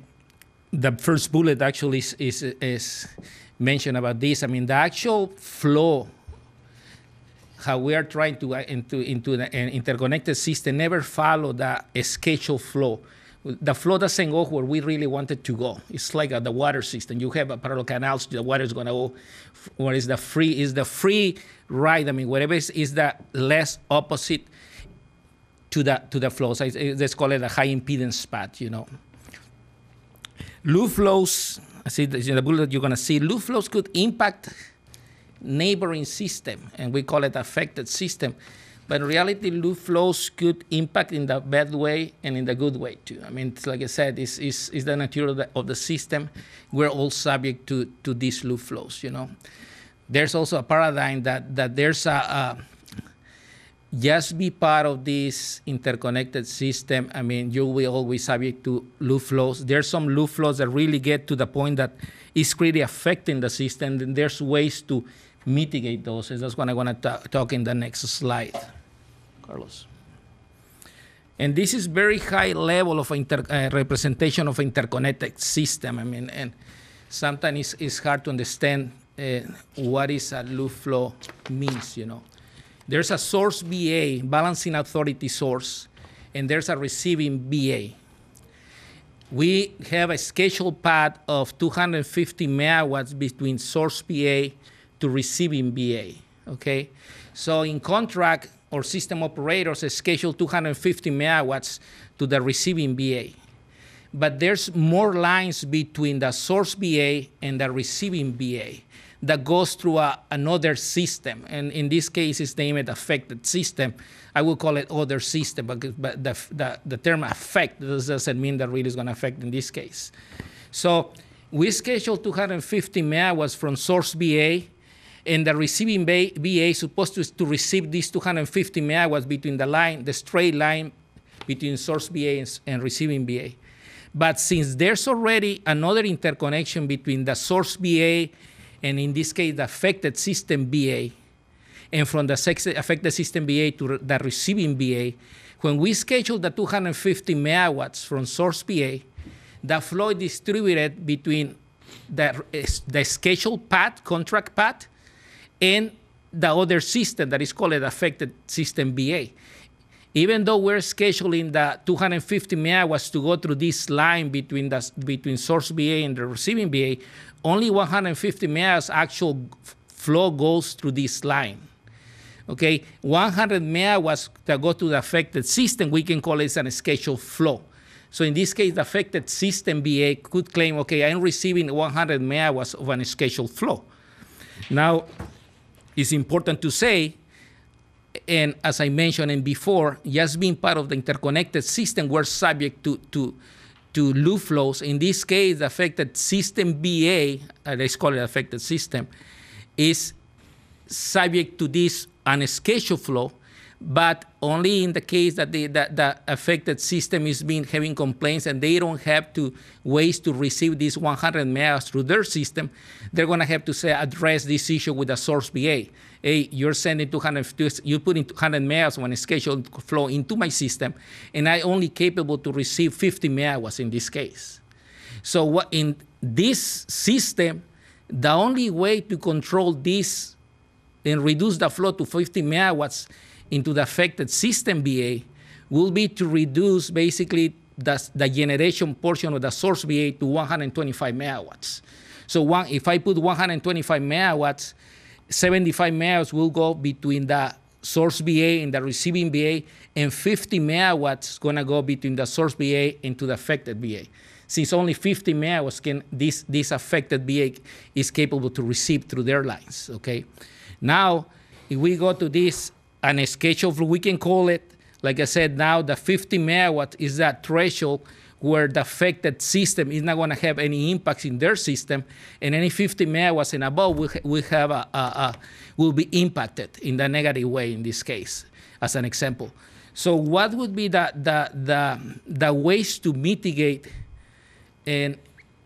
the first bullet actually is mentioned about this. I mean, the actual flow, how we are trying to into an interconnected system never follow the scheduled flow. The flow doesn't go where we really want it to go. It's like the water system. You have a parallel canals, the water is going to go where is the free ride. I mean, whatever is the less opposite to the flows. Let's call it a high impedance path, you know. Loop flows, I see in the bullet you're going to see, loop flows could impact neighboring system, and we call it affected system. But in reality, loop flows could impact in the bad way and in the good way too. I mean, it's like I said, it's the nature of the system. We're all subject to these loop flows, you know. There's also a paradigm that there's just be part of this interconnected system. I mean, you will always subject to loop flows. There's some loop flows that really get to the point that it's really affecting the system, and there's ways to mitigate those. And that's what I want to talk in the next slide, Carlos. And this is very high level of representation of interconnected system. I mean, and sometimes it's hard to understand what is a loop flow means, you know. There's a source BA, balancing authority source, and there's a receiving BA. We have a scheduled path of 250 megawatts between source BA to receiving BA, okay? So in contract, or system operators schedule 250 megawatts to the receiving BA. but there's more lines between the source BA and the receiving BA that goes through another system. And in this case, it's named affected system. I will call it other system, but the term affect doesn't mean that really is going to affect in this case. So we scheduled 250 megawatts from source BA, and the receiving BA is supposed to receive these 250 megawatts between the straight line between source BA and receiving BA. But since there's already another interconnection between the source BA and in this case the affected system BA, and from the affected system BA to the receiving BA, when we schedule the 250 megawatts from source BA, the flow is distributed between the scheduled path, contract path, and the other system that is called affected system BA. Even though we're scheduling the 250 megawatts to go through this line between source BA and the receiving BA, only 150 megawatts actual flow goes through this line. Okay, 100 megawatts that go to the affected system, we can call it an scheduled flow. So in this case, the affected system BA could claim, okay, I'm receiving 100 megawatts of an scheduled flow. Now, it's important to say, and as I mentioned before, just being part of the interconnected system, we're subject to loop flows. In this case, the affected system BA, let's call it affected system, is subject to this unscheduled flow, but only in the case that the affected system is having complaints and they don't have ways to receive these 100 megawatts through their system, they're going to have to address this issue with the source BA. Hey, you're sending you're putting 200 megawatts on a scheduled flow into my system, and I'm only capable to receive 50 megawatts in this case. So what in this system, the only way to control this and reduce the flow to 50 megawatts into the affected system BA will be to reduce basically the generation portion of the source BA to 125 megawatts. So if I put 125 megawatts, 75 megawatts will go between the source BA and the receiving BA, and 50 megawatts going to go between the source BA and to the affected BA. Since only 50 megawatts this affected BA is capable to receive through their lines, okay? Now, if we go to this unscheduled, we can call it, like I said, now the 50 megawatts is that threshold where the affected system is not going to have any impacts in their system, and any 50 megawatts and above will be impacted in the negative way in this case, as an example. So what would be the ways to mitigate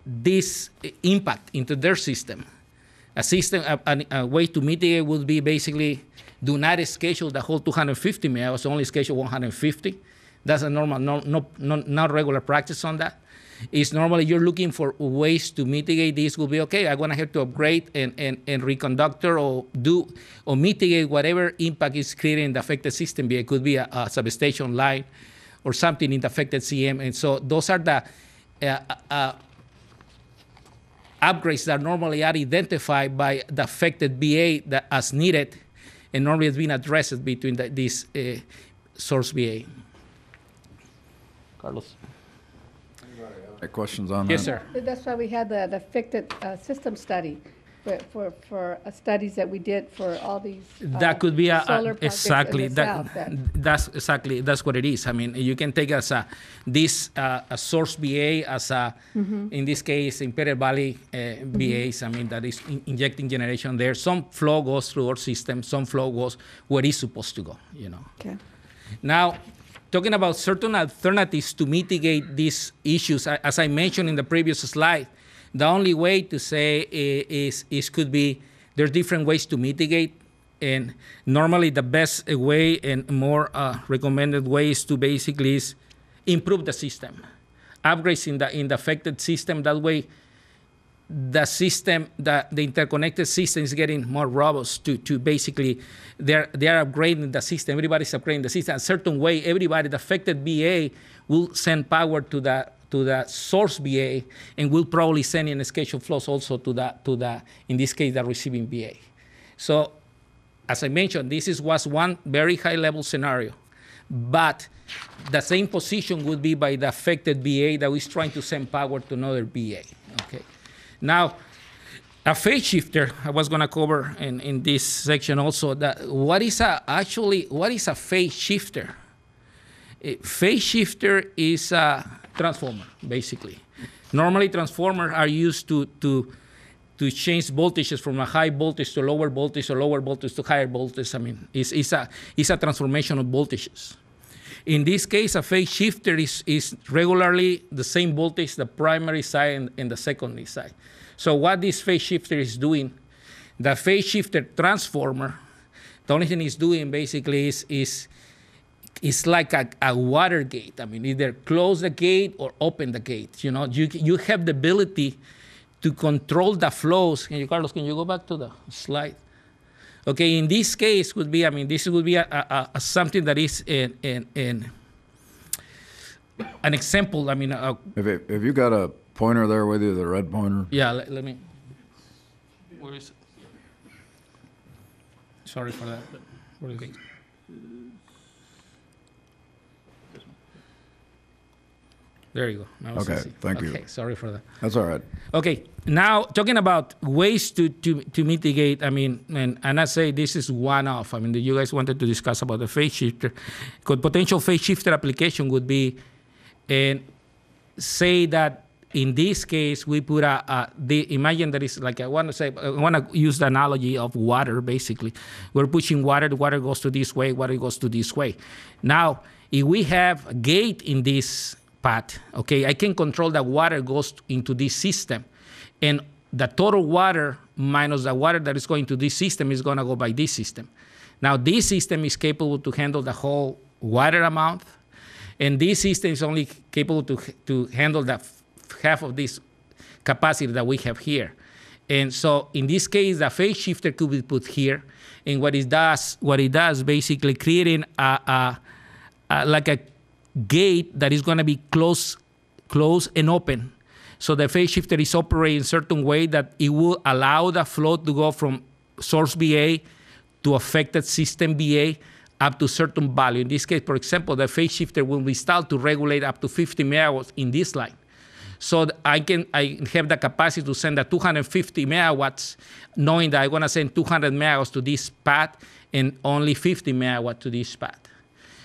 this impact into their system? A way to mitigate would be basically do not schedule the whole 250 megawatts, only schedule 150. That's a normal, not regular practice on that. It's normally you're looking for ways to mitigate this. Will be okay, I'm gonna have to upgrade and reconductor or mitigate whatever impact is created in the affected system. It could be a substation line or something in the affected CM. And so those are the upgrades that normally are identified by the affected BA as needed, and normally it's been addressed between this source BA. Carlos. Any questions on that? Yes, sir. That's why we had the affected system study for studies that we did for all these that could be solar projects exactly in the South. That's what it is. I mean, you can take as a source BA as in this case Imperial Valley BAs. I mean, that is injecting generation there. Some flow goes through our system. Some flow goes where it's supposed to go. You know. Okay. Now, talking about certain alternatives to mitigate these issues, as I mentioned in the previous slide, the only way to say could be there's different ways to mitigate, and normally the best way and more recommended way is to basically improve the system, upgrades in the affected system. That way, the system, the interconnected system is getting more robust to basically, they are upgrading the system. Everybody's upgrading the system. A certain way, everybody, the affected BA will send power to the source BA, and will probably send in scheduled flows also to the in this case the receiving BA. So, as I mentioned, this was one very high level scenario, but the same position would be by the affected VA that is trying to send power to another VA. Okay. Now, a phase shifter, I was going to cover in this section also, that what is a phase shifter? A phase shifter is a transformer, basically. Normally, transformers are used to change voltages from a high voltage to lower voltage or lower voltage to higher voltage. I mean, it's a transformation of voltages. In this case, a phase shifter is regularly the same voltage, the primary side and the secondary side. So what this phase shifter is doing, the phase shifter transformer, the only thing it's doing basically is like a water gate. I mean, either close the gate or open the gate. You know, you have the ability to control the flows. Carlos, can you go back to the slide? Okay, in this case would be, I mean, this would be something that is an example. I mean, if you got a pointer there with you, the red pointer. Yeah, let me. Where is it? Sorry for that. But where is it? There you go. Now it's Okay, easy. thank you. Okay, sorry for that. That's all right. Okay, now talking about ways to mitigate, I mean, and I say this is one-off. I mean, you guys wanted to discuss about the phase shifter. Potential phase shifter application would be, and say that in this case, we put imagine that it's like, I want to use the analogy of water, basically. We're pushing water, the water goes to this way, water goes to this way. Now, if we have a gate in this path, okay, I can control that water goes into this system, and the total water minus the water that is going to this system is going to go by this system. Now, this system is capable to handle the whole water amount, and this system is only capable to handle the half of this capacity that we have here. And so in this case, the phase shifter could be put here, and what it does basically creating like a gate that is going to be closed and open. So the phase shifter is operating in a certain way that it will allow the flow to go from source VA to affected system VA up to certain value. In this case, for example, the phase shifter will be installed to regulate up to 50 megawatts in this line. So I have the capacity to send the 250 megawatts, knowing that I'm going to send 200 megawatts to this path and only 50 megawatts to this path.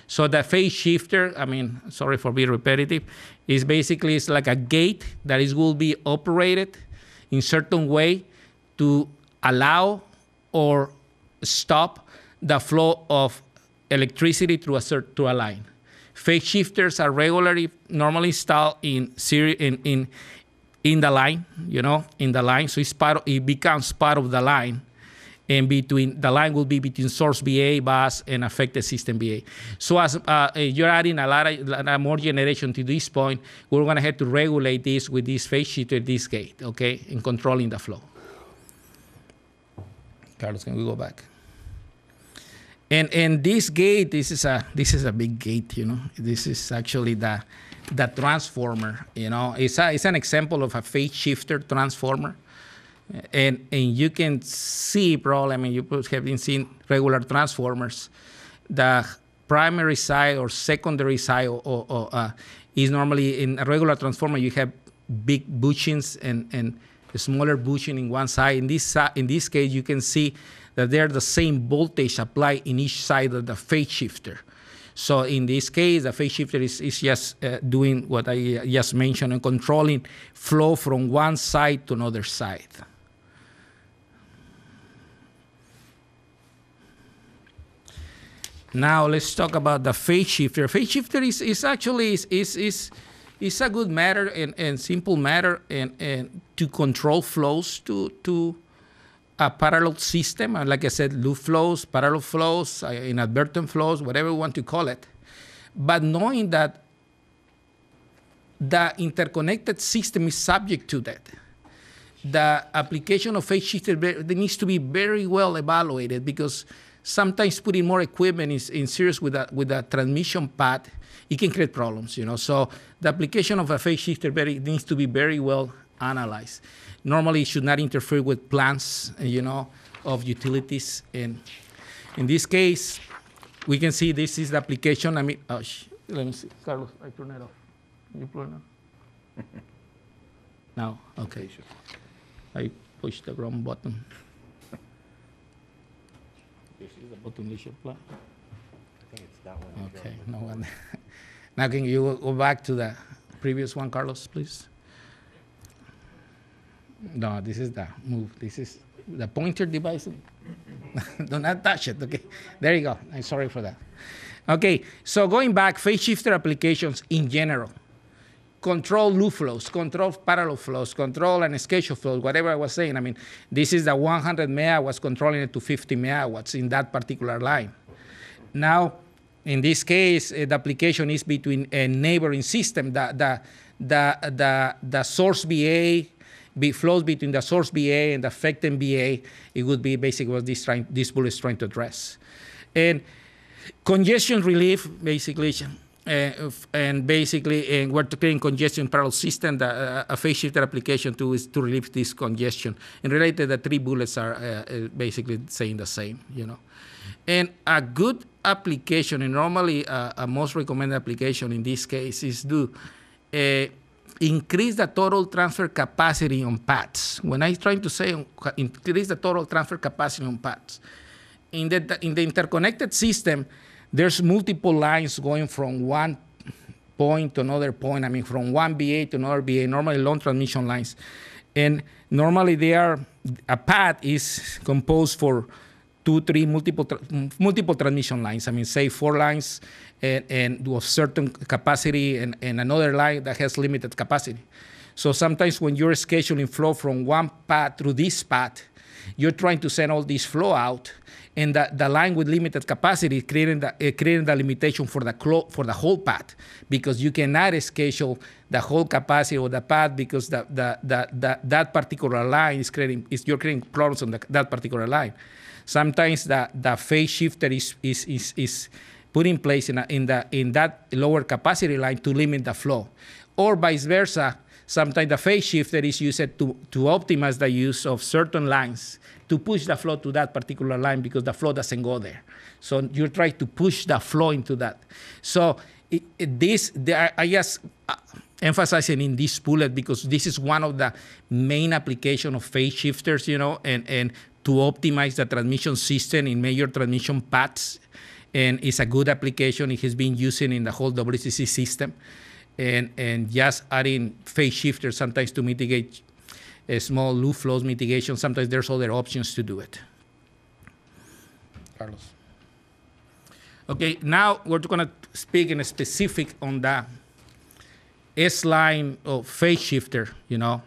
So the phase shifter, I mean, sorry for being repetitive, is basically it's like a gate that will be operated in certain way to allow or stop the flow of electricity through a line. Phase shifters are normally installed in the line, you know, in the line. So it becomes part of the line. And the line will be between source VA, bus, and affected system VA. So as you're adding a lot more generation to this point, we're going to have to regulate this with this phase shifter, this gate, okay, and controlling the flow. Carlos, can we go back? And this gate, this is a big gate, you know. This is actually the transformer, you know. It's an example of a phase shifter transformer. And you can see, probably, I mean, you have been seeing regular transformers. The primary side or secondary side is normally in a regular transformer, you have big bushings and a smaller bushing in one side. In this case, you can see that they're the same voltage applied in each side of the phase shifter. So in this case, the phase shifter is just doing what I just mentioned and controlling flow from one side to another side. Now let's talk about the phase shifter. Phase shifter is actually a good matter and simple matter and to control flows to a parallel system. And like I said, loop flows, parallel flows, inadvertent flows, whatever you want to call it. But knowing that the interconnected system is subject to that, the application of phase shifter needs to be very well evaluated, because sometimes putting more equipment in series with a transmission path, it can create problems, you know. So the application of a phase shifter needs to be very well analyzed. Normally, it should not interfere with plans, you know, of utilities. And in this case, we can see this is the application. I mean, let me see. Carlos, I turn it off. You turn it off? Now, okay. I pushed the wrong button. This is the button we should plan. I think it's that one. Okay, no one. Now, can you go back to the previous one, Carlos, please? No, this is the move. This is the pointer device. Do not touch it, okay? There you go. I'm sorry for that. Okay, so going back, phase shifter applications in general. Control loop flows, control parallel flows, control and schedule flows, whatever I was saying. I mean, this is the 100 megawatts controlling it to 50 megawatts in that particular line. Now, in this case, the application is between a neighboring system. The source BA flows between the source BA and the affecting BA. It would be basically what this bullet is trying to address. And congestion relief, basically, and we're creating congestion parallel system. A phase shifter application is to relieve this congestion. And related, the three bullets are basically saying the same, you know. And a good application, and normally a most recommended application in this case, is to increase the total transfer capacity on paths. When I'm trying to say increase the total transfer capacity on paths, in the interconnected system, there's multiple lines going from one point to another point. I mean, from one BA to another BA, normally long transmission lines. And normally a path is composed for 2, 3 multiple transmission lines. I mean, say 4 lines and of certain capacity and another line that has limited capacity. So sometimes when you're scheduling flow from one path through this path, you're trying to send all this flow out, and the line with limited capacity creating the limitation for the whole path, because you cannot schedule the whole capacity of the path because that particular line you're creating problems on that particular line. Sometimes the phase shifter is put in place in that lower capacity line to limit the flow, or vice versa. Sometimes the phase shifter is used to optimize the use of certain lines to push the flow to that particular line because the flow doesn't go there. So you try to push the flow into that. So I just emphasizing in this bullet because this is one of the main application of phase shifters, you know, and to optimize the transmission system in major transmission paths. And it's a good application. It has been used in the whole WCC system. And just adding phase shifters sometimes to mitigate a small loop flows mitigation. Sometimes there's other options to do it. Carlos. Okay, now we're going to speak in specific on the S-line of phase shifter, you know.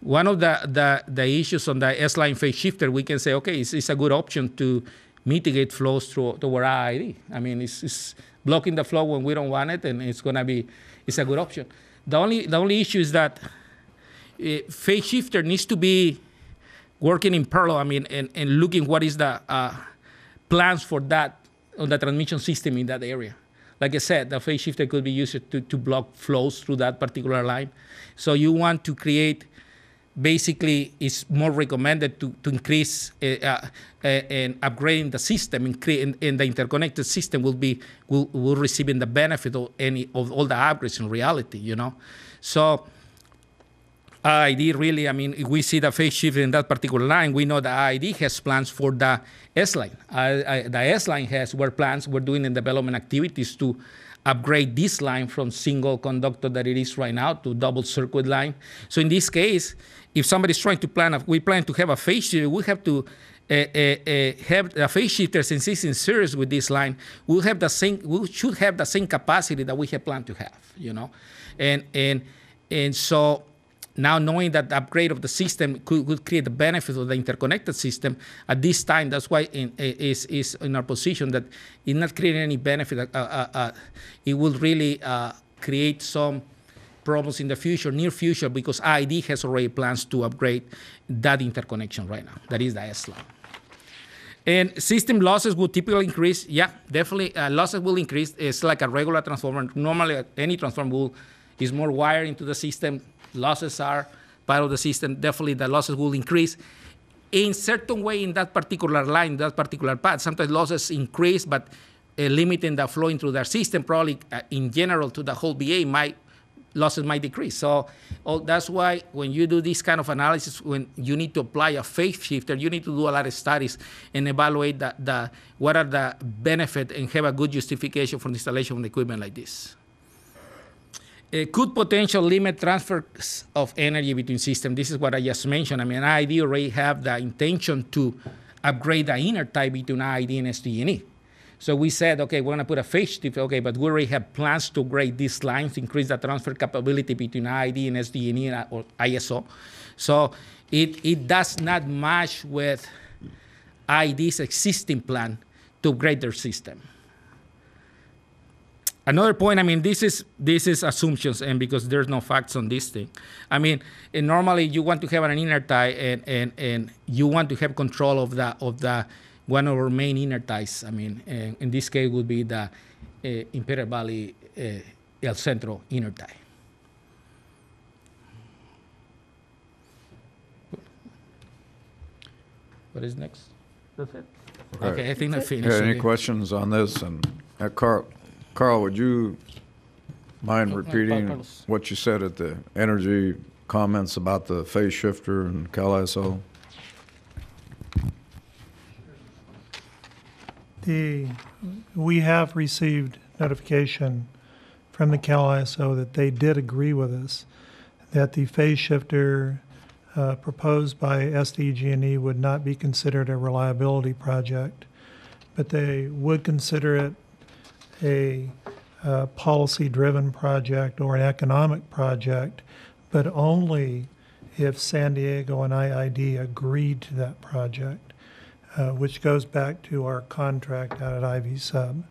One of the issues on the S-line phase shifter, we can say, okay, it's a good option to mitigate flows toward IID. I mean, it's blocking the flow when we don't want it, and it's a good option. The only issue is that phase shifter needs to be working in parallel. I mean, and looking what is the plans for that on the transmission system in that area. Like I said, the phase shifter could be used to block flows through that particular line. So you want to create. Basically, it's more recommended to increase and upgrading the system, and the interconnected system will receiving the benefit of all the upgrades in reality, you know. So IID really, I mean, if we see the phase shift in that particular line, we know the IID has plans for the S-line. The S-line has plans. We're doing in development activities to upgrade this line from single conductor that it is right now to double circuit line. So in this case, if somebody's trying to we plan to have a phase shifter, we have to have the phase shifter, since it's in series with this line, we should have the same capacity that we have planned to have, you know, and so now knowing that the upgrade of the system could create the benefit of the interconnected system at this time, that's why is in our position that it's not creating any benefit. It will really create some problems in the future, near future, because IID has already plans to upgrade that interconnection right now. That is the S-line. And system losses will typically increase. Yeah, definitely losses will increase. It's like a regular transformer. Normally, any transformer is more wired into the system. Losses are part of the system. Definitely the losses will increase in certain way in that particular line, that particular path. Sometimes losses increase, but limiting the flowing through their system, probably in general to the whole VA, losses might decrease. So that's why when you do this kind of analysis, when you need to apply a phase shifter, you need to do a lot of studies and evaluate what are the benefits and have a good justification for the installation of equipment like this. Could potential limit transfers of energy between systems. This is what I just mentioned. I mean, IID already have the intention to upgrade the inner tie between IID and SDG&E. So we said, okay, we're going to put a phase shift, okay, but we already have plans to upgrade these lines, increase the transfer capability between IID and SDG&E or ISO. So it does not match with IID's existing plan to upgrade their system. Another point, I mean, this is assumptions, and because there's no facts on this thing. I mean, and normally you want to have an inner tie, and you want to have control of the one of our main inner ties. I mean, in this case would be the Imperial Valley El Centro inner tie. What is next? That's it. Okay, I think I finished. Any questions on this? And Carl, would you mind repeating what you said at the energy comments about the phase shifter and CalISO? We have received notification from the CalISO that they did agree with us that the phase shifter proposed by SDG&E would not be considered a reliability project, but they would consider it a policy-driven project or an economic project, but only if San Diego and IID agreed to that project, which goes back to our contract out at IV Sub.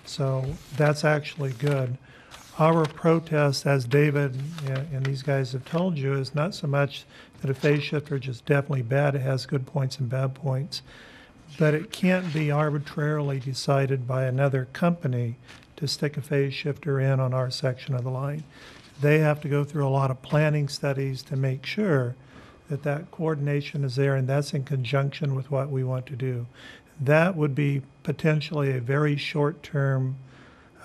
So that's actually good. Our protest, as David and these guys have told you, is not so much that a phase shifter is just definitely bad. It has good points and bad points. But it can't be arbitrarily decided by another company to stick a phase shifter in on our section of the line. They have to go through a lot of planning studies to make sure that that coordination is there, and that's in conjunction with what we want to do. That would be potentially a very short-term,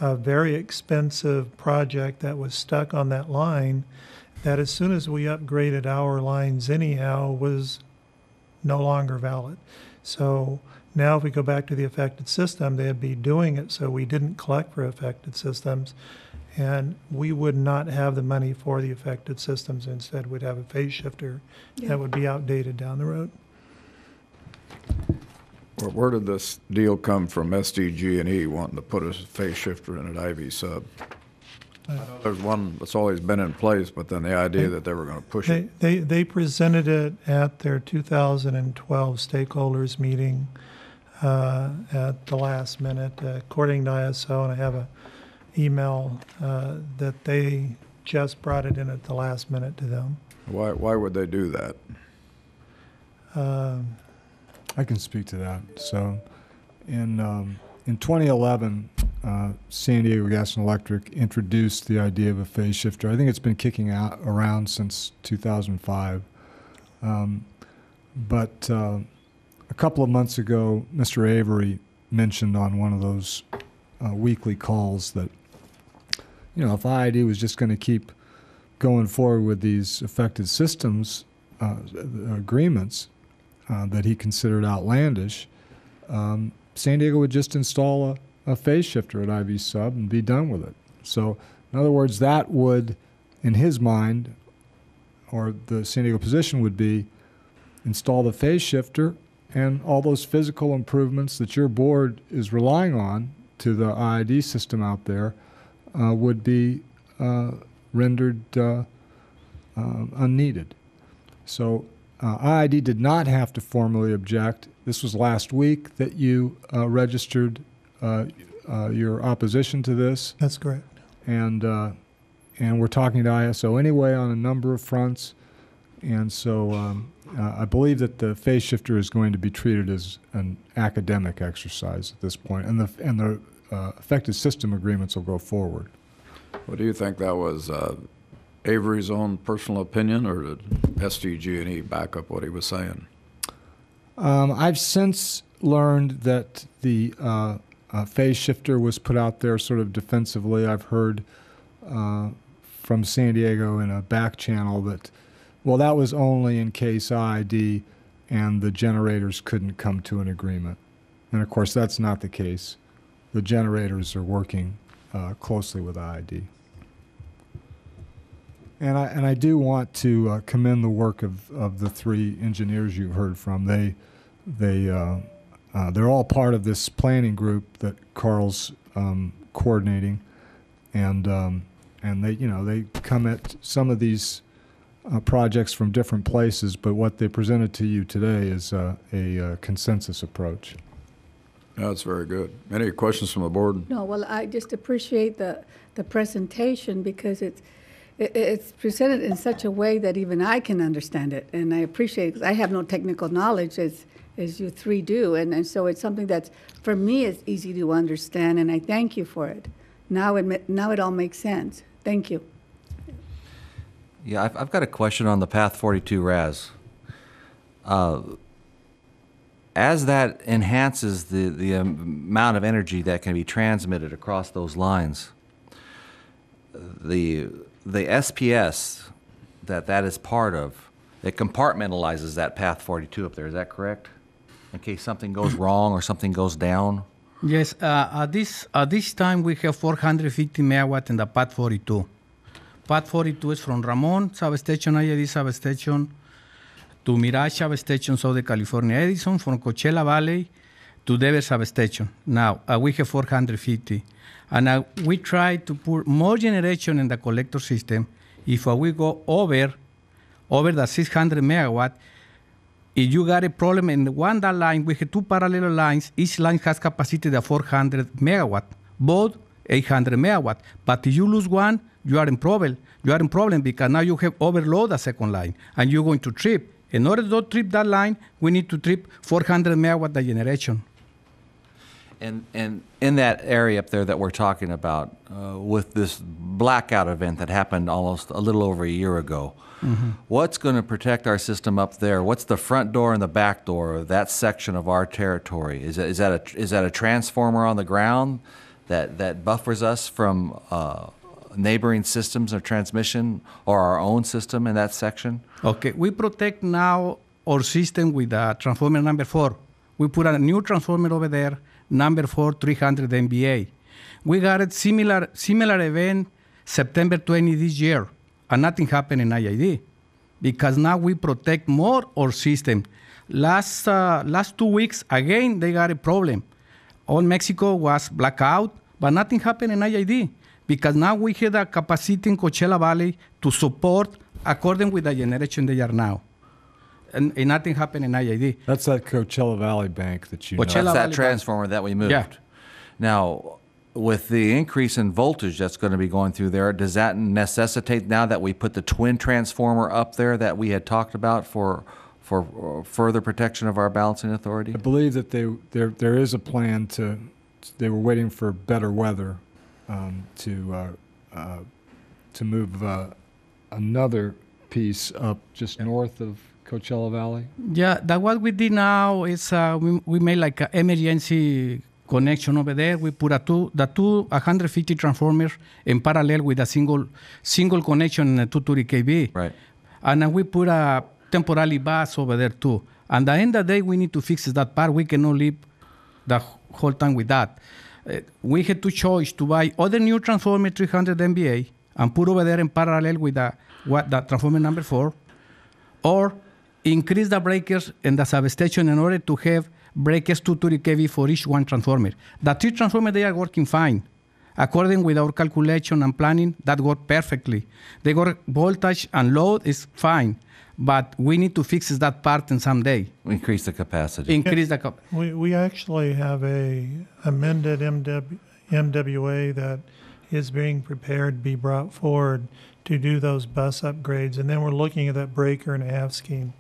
very expensive project that was stuck on that line that as soon as we upgraded our lines anyhow was no longer valid. So now if we go back to the affected system, they'd be doing it so we didn't collect for affected systems, and we would not have the money for the affected systems. Instead, we'd have a phase shifter that would be outdated down the road. Well, where did this deal come from, SDG&E wanting to put a phase shifter in at IV Sub? I know there's one that's always been in place, but then the idea that they were going to push it. They presented it at their 2012 stakeholders meeting at the last minute, according to ISO, and I have an email that they just brought it in at the last minute to them. Why would they do that? I can speak to that. So in 2011, San Diego Gas and Electric introduced the idea of a phase shifter. I think it's been kicking around since 2005. But a couple of months ago, Mr. Avery mentioned on one of those weekly calls that, you know, if IID was just going to keep going forward with these affected systems agreements that he considered outlandish, San Diego would just install a phase shifter at IV Sub and be done with it. So, in other words, that would, in his mind, or the San Diego position would be, install the phase shifter, and all those physical improvements that your board is relying on to the IID system out there would be rendered unneeded. So IID did not have to formally object. This was last week that you registered your opposition to this. That's correct. And we're talking to ISO anyway on a number of fronts. And so I believe that the phase shifter is going to be treated as an academic exercise at this point, and the affected system agreements will go forward. What do you think, that was Avery's own personal opinion, or did SDG&E back up what he was saying? I've since learned that the phase shifter was put out there sort of defensively. I've heard from San Diego in a back channel that, well, that was only in case IID and the generators couldn't come to an agreement. And of course, that's not the case. The generators are working closely with IID. And I do want to commend the work of the three engineers you've heard from. They're all part of this planning group that Carl's coordinating, and they come at some of these projects from different places, but what they presented to you today is a consensus approach. That's very good. Any questions from the board? No, well, I just appreciate the presentation because it's presented in such a way that even I can understand it, and I appreciate it because I have no technical knowledge as you three do, and so it's something that's, for me, is easy to understand, and I thank you for it. Now it all makes sense. Thank you. Yeah, I've got a question on the Path 42 RAS. As that enhances the amount of energy that can be transmitted across those lines, the SPS that is part of, it compartmentalizes that Path 42 up there. Is that correct? In case something goes wrong or something goes down? Yes, at this time we have 450 megawatt in the Path 42. Path 42 is from Ramon substation, IID substation, to Mirage substation, Southern California Edison, from Coachella Valley to Denver substation. Now, we have 450. And we try to put more generation in the collector system. If we go over the 600 megawatt, if you got a problem in one that line, we have two parallel lines. Each line has capacity of 400 megawatt, both 800 megawatt. But if you lose one, you are in problem. You are in problem because now you have overload the second line, and you're going to trip. In order to not trip that line, we need to trip 400 megawatt the generation. And in that area up there that we're talking about, with this blackout event that happened almost a little over a year ago, what's going to protect our system up there? What's the front door and the back door of that section of our territory? Is that a transformer on the ground that buffers us from neighboring systems of transmission or our own system in that section? Okay, we protect now our system with transformer number 4. We put a new transformer over there, number 4, 300 MVA. We got a similar event September 20 this year, and nothing happened in IID because now we protect more our system. Last 2 weeks, again, they got a problem. All Mexico was blackout, but nothing happened in IID because now we have the capacity in Coachella Valley to support according with the generation they are now. And nothing happened in IID. That's that Coachella Valley bank that you know. That's that transformer that we moved. Yeah. Now, with the increase in voltage that's going to be going through there, does that necessitate now that we put the twin transformer up there that we had talked about for further protection of our balancing authority? I believe that there is a plan they were waiting for better weather to move another piece up just north of Coachella Valley? Yeah, that what we did now is we made like an emergency connection over there. We put the two 150 transformers in parallel with a single connection in a 230 kV. Right. And then we put a temporary bus over there too. And at the end of the day, we need to fix that part. We cannot live the whole time with that. We had two choice to buy other new transformer 300 MVA and put over there in parallel with the transformer number 4, or increase the breakers in the substation in order to have breakers 230 kV for each one transformer. The 3 transformers, they are working fine. According with our calculation and planning, that worked perfectly. They got voltage and load is fine, but we need to fix that part in some day. Increase the capacity. Increase the capacity. We actually have a amended MWA that is being prepared to be brought forward to do those bus upgrades, and then we're looking at that breaker and a half scheme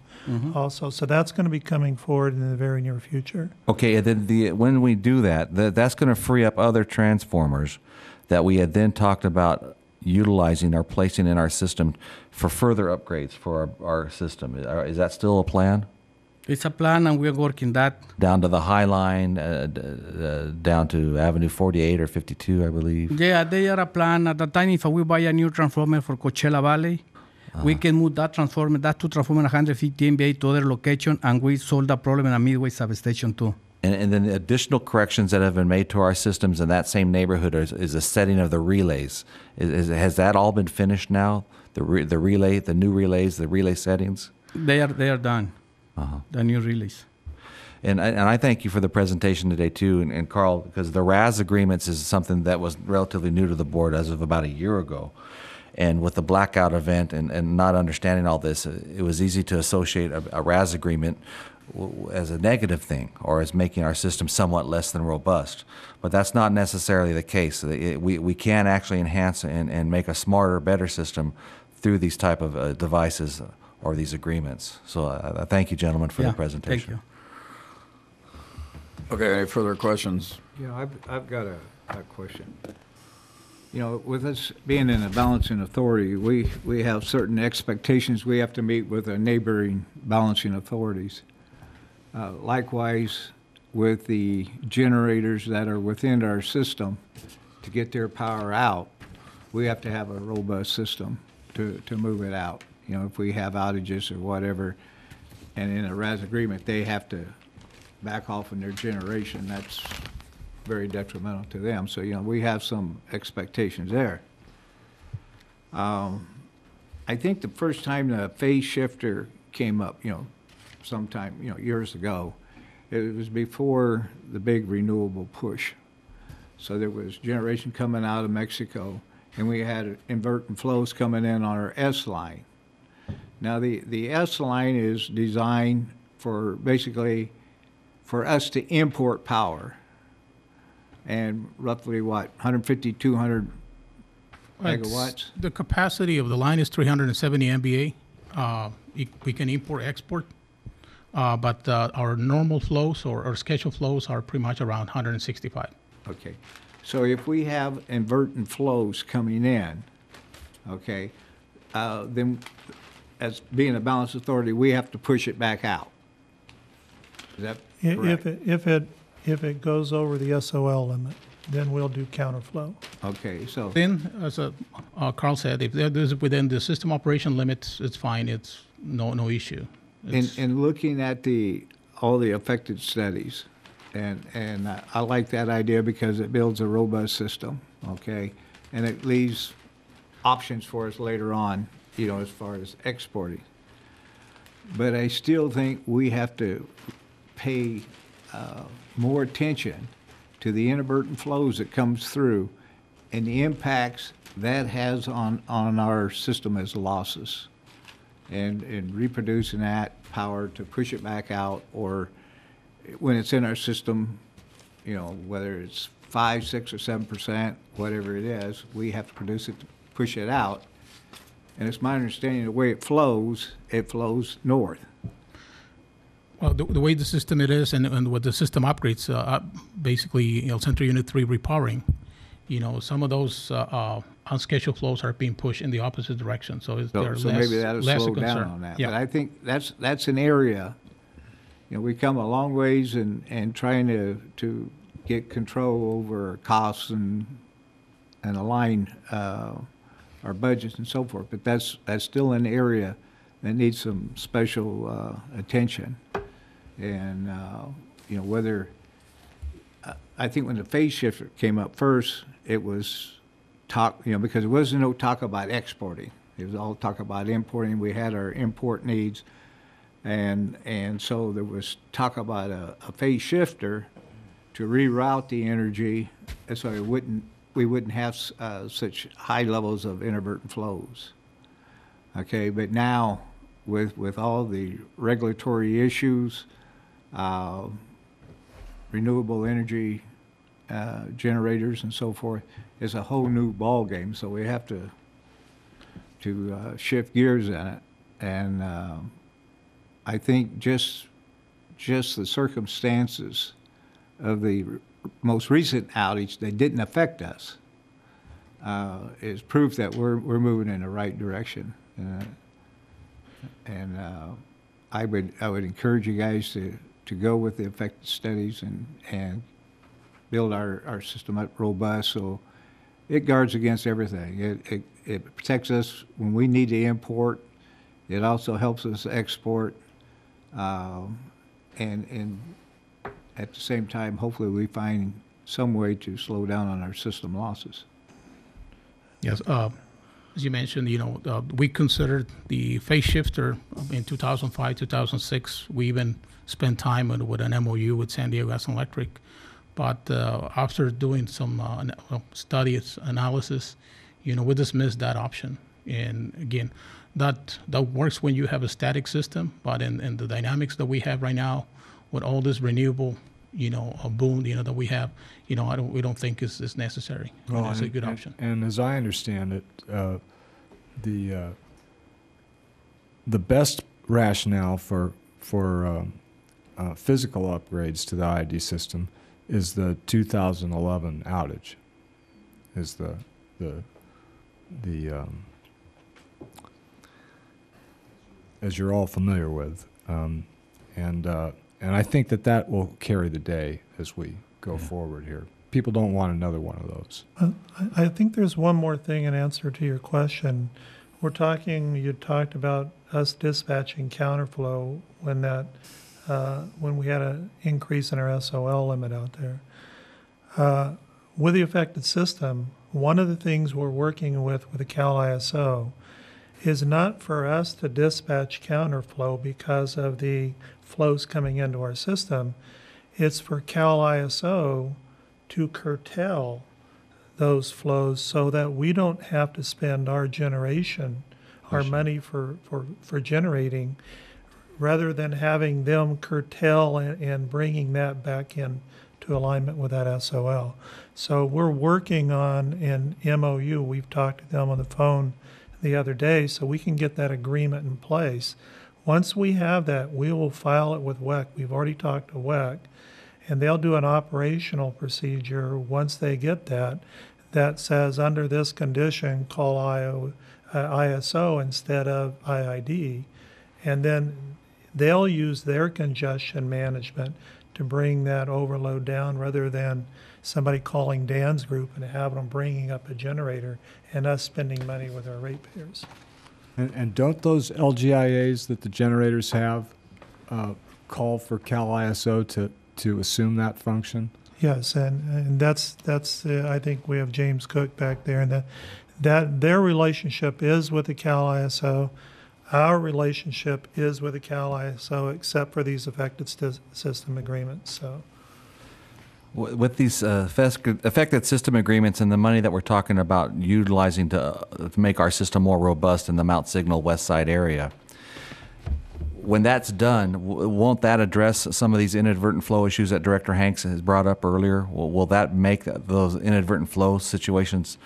also. So that's going to be coming forward in the very near future. Okay, and then when we do that, that's going to free up other transformers that we had then talked about utilizing or placing in our system for further upgrades for our system. Is that still a plan? It's a plan, and we're working that. Down to the High Line, down to Avenue 48 or 52, I believe. Yeah, they are a plan. At the time, if we buy a new transformer for Coachella Valley, we can move that transformer, that two transformer 150 MVA to other location, and we solve the problem in a Midway substation too. And then the additional corrections that have been made to our systems in that same neighborhood is the setting of the relays. Has that all been finished now? The relay, the new relays, the relay settings? They are done. The new relays. And I thank you for the presentation today too, and Carl, because the RAS agreements is something that was relatively new to the board as of about a year ago. And with the blackout event and not understanding all this, it was easy to associate a RAS agreement as a negative thing or as making our system somewhat less than robust. But that's not necessarily the case. We can actually enhance and make a smarter, better system through these type of devices or these agreements. So I thank you, gentlemen, for the presentation. Thank you. Okay, any further questions? You know, I've got a question. You know, with us being in a balancing authority, we have certain expectations we have to meet with the neighboring balancing authorities. Likewise, with the generators that are within our system, to get their power out, we have to have a robust system to move it out. You know, if we have outages or whatever, and in a RAS agreement, they have to back off in their generation, that's very detrimental to them. So, you know, we have some expectations there. I think the first time the phase shifter came up, you know, sometime, you know, years ago, it was before the big renewable push. So there was generation coming out of Mexico, and we had inverting flows coming in on our S line. Now the S line is designed for basically for us to import power, and roughly what, 150, 200 megawatts? The capacity of the line is 370 MVA. We can import, export, but our normal flows or our scheduled flows are pretty much around 165. Okay, so if we have inverting flows coming in, okay, then as being a balanced authority, we have to push it back out. Is that correct? If it goes over the SOL limit, then we'll do counterflow. Okay, so then, as Carl said, if there's within the system operation limits, it's fine. It's no issue. in looking at all the affected studies, and I like that idea because it builds a robust system, okay, and it leaves options for us later on, you know, as far as exporting. But I still think we have to pay more attention to the inadvertent flows that comes through and the impacts that has on our system as losses, and reproducing that power to push it back out, or when it's in our system, you know, whether it's 5%, 6%, or 7%, whatever it is, we have to produce it to push it out. And it's my understanding the way it flows north. Well, the way the system it is, and with the system upgrades, basically, you know, Central Unit 3 repowering, you know, some of those unscheduled flows are being pushed in the opposite direction. So Maybe that'll slow down on that. Yeah. But I think that's an area, you know, we come a long ways in trying to get control over costs and align our budgets and so forth. But that's still an area that needs some special attention. And, you know, whether, I think when the phase shifter came up first, it was talk, you know, because there wasn't no talk about exporting. It was all talk about importing. We had our import needs. And so there was talk about a phase shifter to reroute the energy so we wouldn't have such high levels of inadvertent flows. Okay, but now with all the regulatory issues, renewable energy generators and so forth, is a whole new ball game. So we have to shift gears in it, and I think just the circumstances of the most recent outage that didn't affect us is proof that we're moving in the right direction. And I would encourage you guys to go with the effective studies and build our system up robust so it guards against everything. It protects us when we need to import. It also helps us export, and at the same time, hopefully we find some way to slow down on our system losses. Yes, as you mentioned, we considered the phase shifter in 2005, 2006. We even spent time with an MOU with San Diego Gas and Electric. But after doing some studies, analysis, we dismissed that option. And again, that works when you have a static system, but in the dynamics that we have right now, with all this renewable, a boom, that we have, we don't think is necessary. Well, it's a good option. And as I understand it, the best rationale for physical upgrades to the IID system is the 2011 outage, is the as you're all familiar with, and I think that will carry the day as we go forward here. People don't want another one of those. I think there's one more thing in answer to your question. You talked about us dispatching counterflow when we had an increase in our SOL limit out there. With the affected system, one of the things we're working with the Cal ISO is not for us to dispatch counterflow because of the flows coming into our system. It's for Cal ISO to curtail those flows so that we don't have to spend our money for generating, rather than having them curtail and bringing that back in to alignment with that SOL. So we're working on an MOU. We've talked to them on the phone the other day so we can get that agreement in place. Once we have that, we will file it with WEC. We've already talked to WEC, and they'll do an operational procedure once they get that says under this condition, call ISO instead of IID. And then they'll use their congestion management to bring that overload down rather than somebody calling Dan's group and having them bringing up a generator and us spending money with our ratepayers. And don't those LGIAs that the generators have call for Cal ISO to assume that function? Yes, and that's I think we have James Cook back there, and that their relationship is with the Cal ISO. Our relationship is with the Cal ISO, except for these affected system agreements. So, with these affected system agreements and the money that we're talking about utilizing to make our system more robust in the Mount Signal West Side area, when that's done, won't that address some of these inadvertent flow issues that Director Hanks has brought up earlier? Will that make those inadvertent flow situations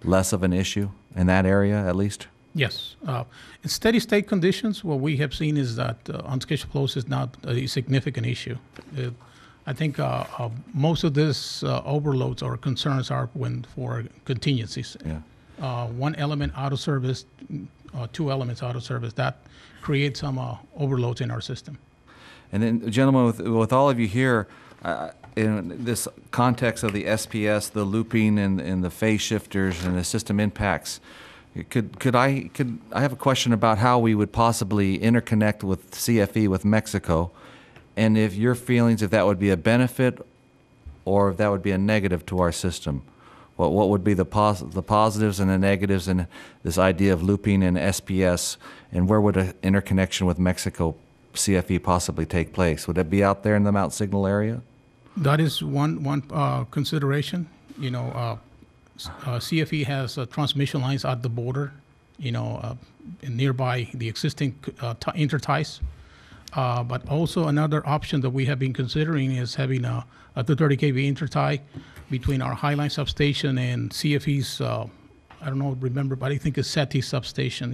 less of an issue in that area, at least? Yes. In steady state conditions, what we have seen is that unscheduled flows is not a significant issue. I think most of this overloads or concerns are for contingencies. Yeah. One element out of service, two elements out of service, that creates some overloads in our system. And then, gentlemen, with all of you here, in this context of the SPS, the looping and the phase shifters and the system impacts, I have a question about how we would possibly interconnect with CFE with Mexico, and if your feelings, if that would be a benefit or if that would be a negative to our system. What would be the positives and the negatives in this idea of looping and SPS, and where would an interconnection with Mexico CFE possibly take place? Would it be out there in the Mount Signal area? That is one consideration. CFE has transmission lines at the border, nearby the existing interties. But also another option that we have been considering is having a 230 kV intertie between our Highline substation and CFE's, I don't know, remember, but I think it's SETI substation.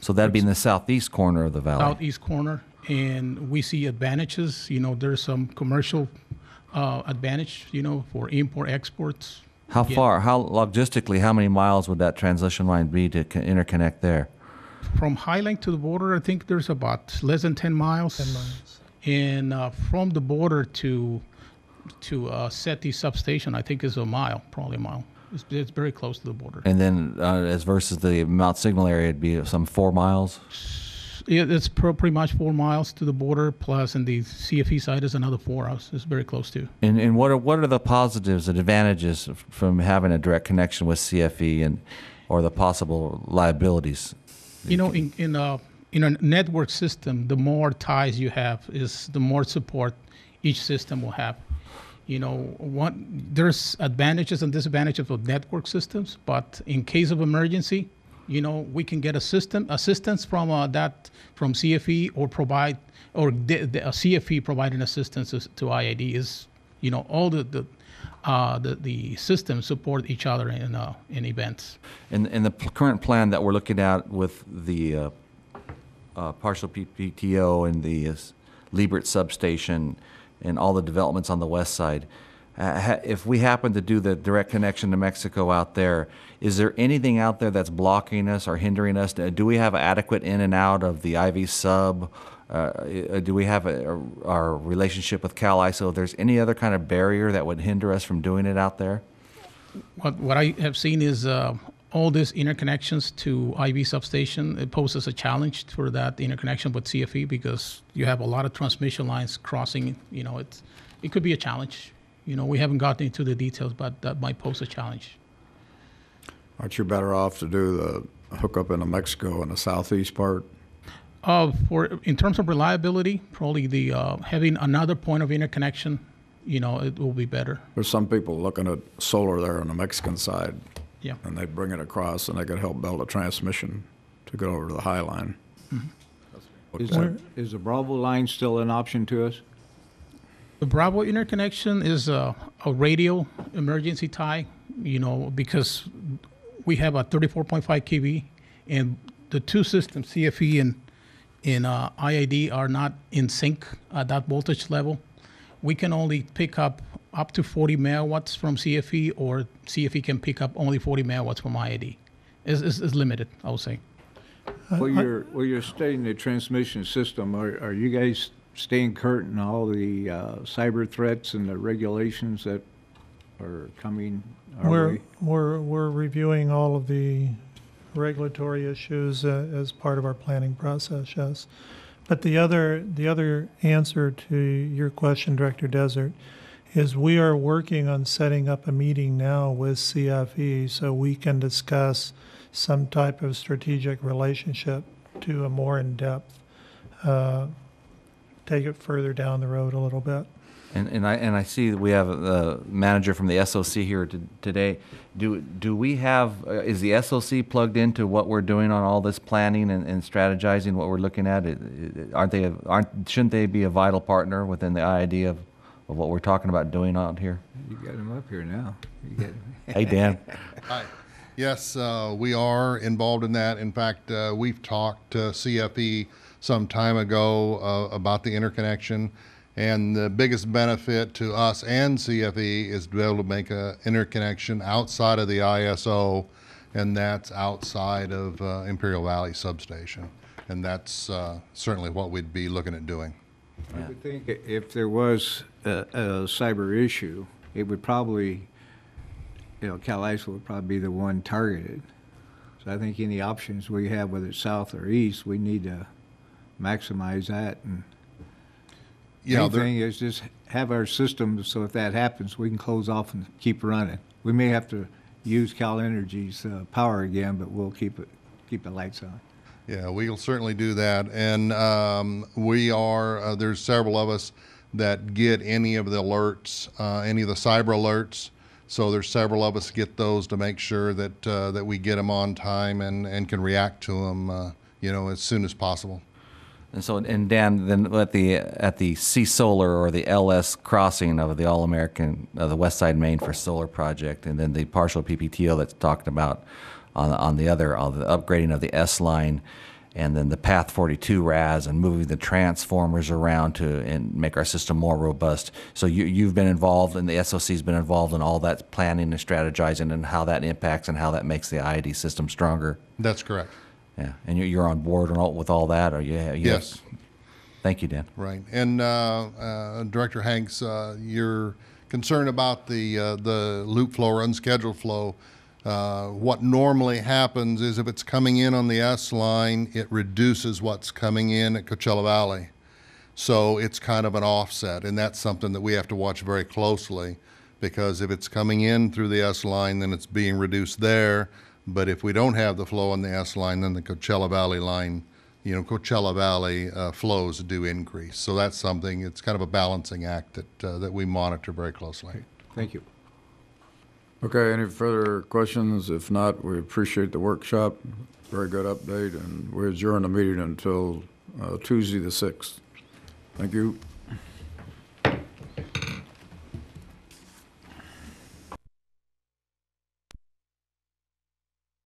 So that'd be in the southeast corner of the valley. Southeast corner, and we see advantages. There's some commercial advantage, for import exports. How far? How logistically? How many miles would that transmission line be to interconnect there? From Highline to the border, I think there's about less than 10 miles. 10 miles. And from the border to SETI substation, I think is a mile, probably a mile. It's very close to the border. And then as versus the Mount Signal area, it'd be some 4 miles? Yeah, it's pretty much 4 miles to the border, plus in the CFE side is another 4 hours. It's very close to. And what are the positives and advantages from having a direct connection with CFE or the possible liabilities? You know, in a network system, the more ties you have is the more support each system will have. You know, there's advantages and disadvantages of network systems, but in case of emergency, you know, we can get assistance from CFE or a CFE providing assistance to IID is, you know, all the systems support each other in events. In the current plan that we're looking at with the partial PPTO and the Liebert substation and all the developments on the west side, if we happen to do the direct connection to Mexico out there, is there anything out there that's blocking us or hindering us? Do we have adequate in and out of the IV sub? Do we have our relationship with Cal ISO? If there's any other kind of barrier that would hinder us from doing it out there? What I have seen is all these interconnections to IV substation. It poses a challenge for that interconnection with CFE because you have a lot of transmission lines crossing. You know, it could be a challenge. You know, we haven't gotten into the details, but that might pose a challenge. Aren't you better off to do the hookup into Mexico in the southeast part? In terms of reliability, probably the having another point of interconnection, you know, it will be better. There's some people looking at solar there on the Mexican side. Yeah. And they bring it across, and they could help build a transmission to go over to the High Line. Mm-hmm. Is the Bravo line still an option to us? The Bravo interconnection is a radio emergency tie, you know, because we have a 34.5 kV, and the two systems, CFE and IID, are not in sync at that voltage level. We can only pick up to 40 megawatts from CFE, or CFE can pick up only 40 megawatts from IID. It's limited, I would say. Well, you're studying the transmission system. Are you guys staying current in all the cyber threats and the regulations that are coming our way? We're reviewing all of the regulatory issues as part of our planning process, yes. But the other answer to your question, Director Desert, is we are working on setting up a meeting now with CFE so we can discuss some type of strategic relationship to a more in-depth, take it further down the road a little bit. And I see that we have a manager from the SOC here today. Do we have, is the SOC plugged into what we're doing on all this planning and strategizing what we're looking at? Shouldn't they be a vital partner within the IID of what we're talking about doing out here? You got him up here now. Hey, Dan. Hi. Yes, we are involved in that. In fact, we've talked to CFE some time ago about the interconnection. And the biggest benefit to us and CFE is to be able to make an interconnection outside of the ISO, and that's outside of Imperial Valley Substation. And that's certainly what we'd be looking at doing. I would think if there was a cyber issue, it would probably, Cal ISO would probably be the one targeted. So I think any options we have, whether it's south or east, we need to maximize that. And the thing is just have our system so if that happens, we can close off and keep running. We may have to use Cal Energy's power again, but we'll keep the lights on. Yeah, we'll certainly do that. And we are, there's several of us that get any of the alerts, any of the cyber alerts. So there's several of us get those to make sure that that we get them on time and can react to them, as soon as possible. And so, and Dan, then at the C Solar or the LS crossing of the All-American, the West Side Main for solar project, and then the partial PPTO that's talked about on the upgrading of the S line, and then the Path 42 RAS and moving the transformers around and make our system more robust. So you've been involved, and the SOC's been involved in all that planning and strategizing and how that impacts and how that makes the IID system stronger. That's correct. Yeah, and you're on board with all that, or Yes. Thank you, Dan. Right. And Director Hanks, you're concerned about the loop flow or unscheduled flow. What normally happens is if it's coming in on the S line, it reduces what's coming in at Coachella Valley. So it's kind of an offset, and that's something that we have to watch very closely, because if it's coming in through the S line, then it's being reduced there. But if we don't have the flow on the S line, then the Coachella Valley line, Coachella Valley flows do increase. So that's something, it's kind of a balancing act that we monitor very closely. Thank you. Okay, any further questions? If not, we appreciate the workshop. Very good update, and we adjourn the meeting until Tuesday the 6th. Thank you.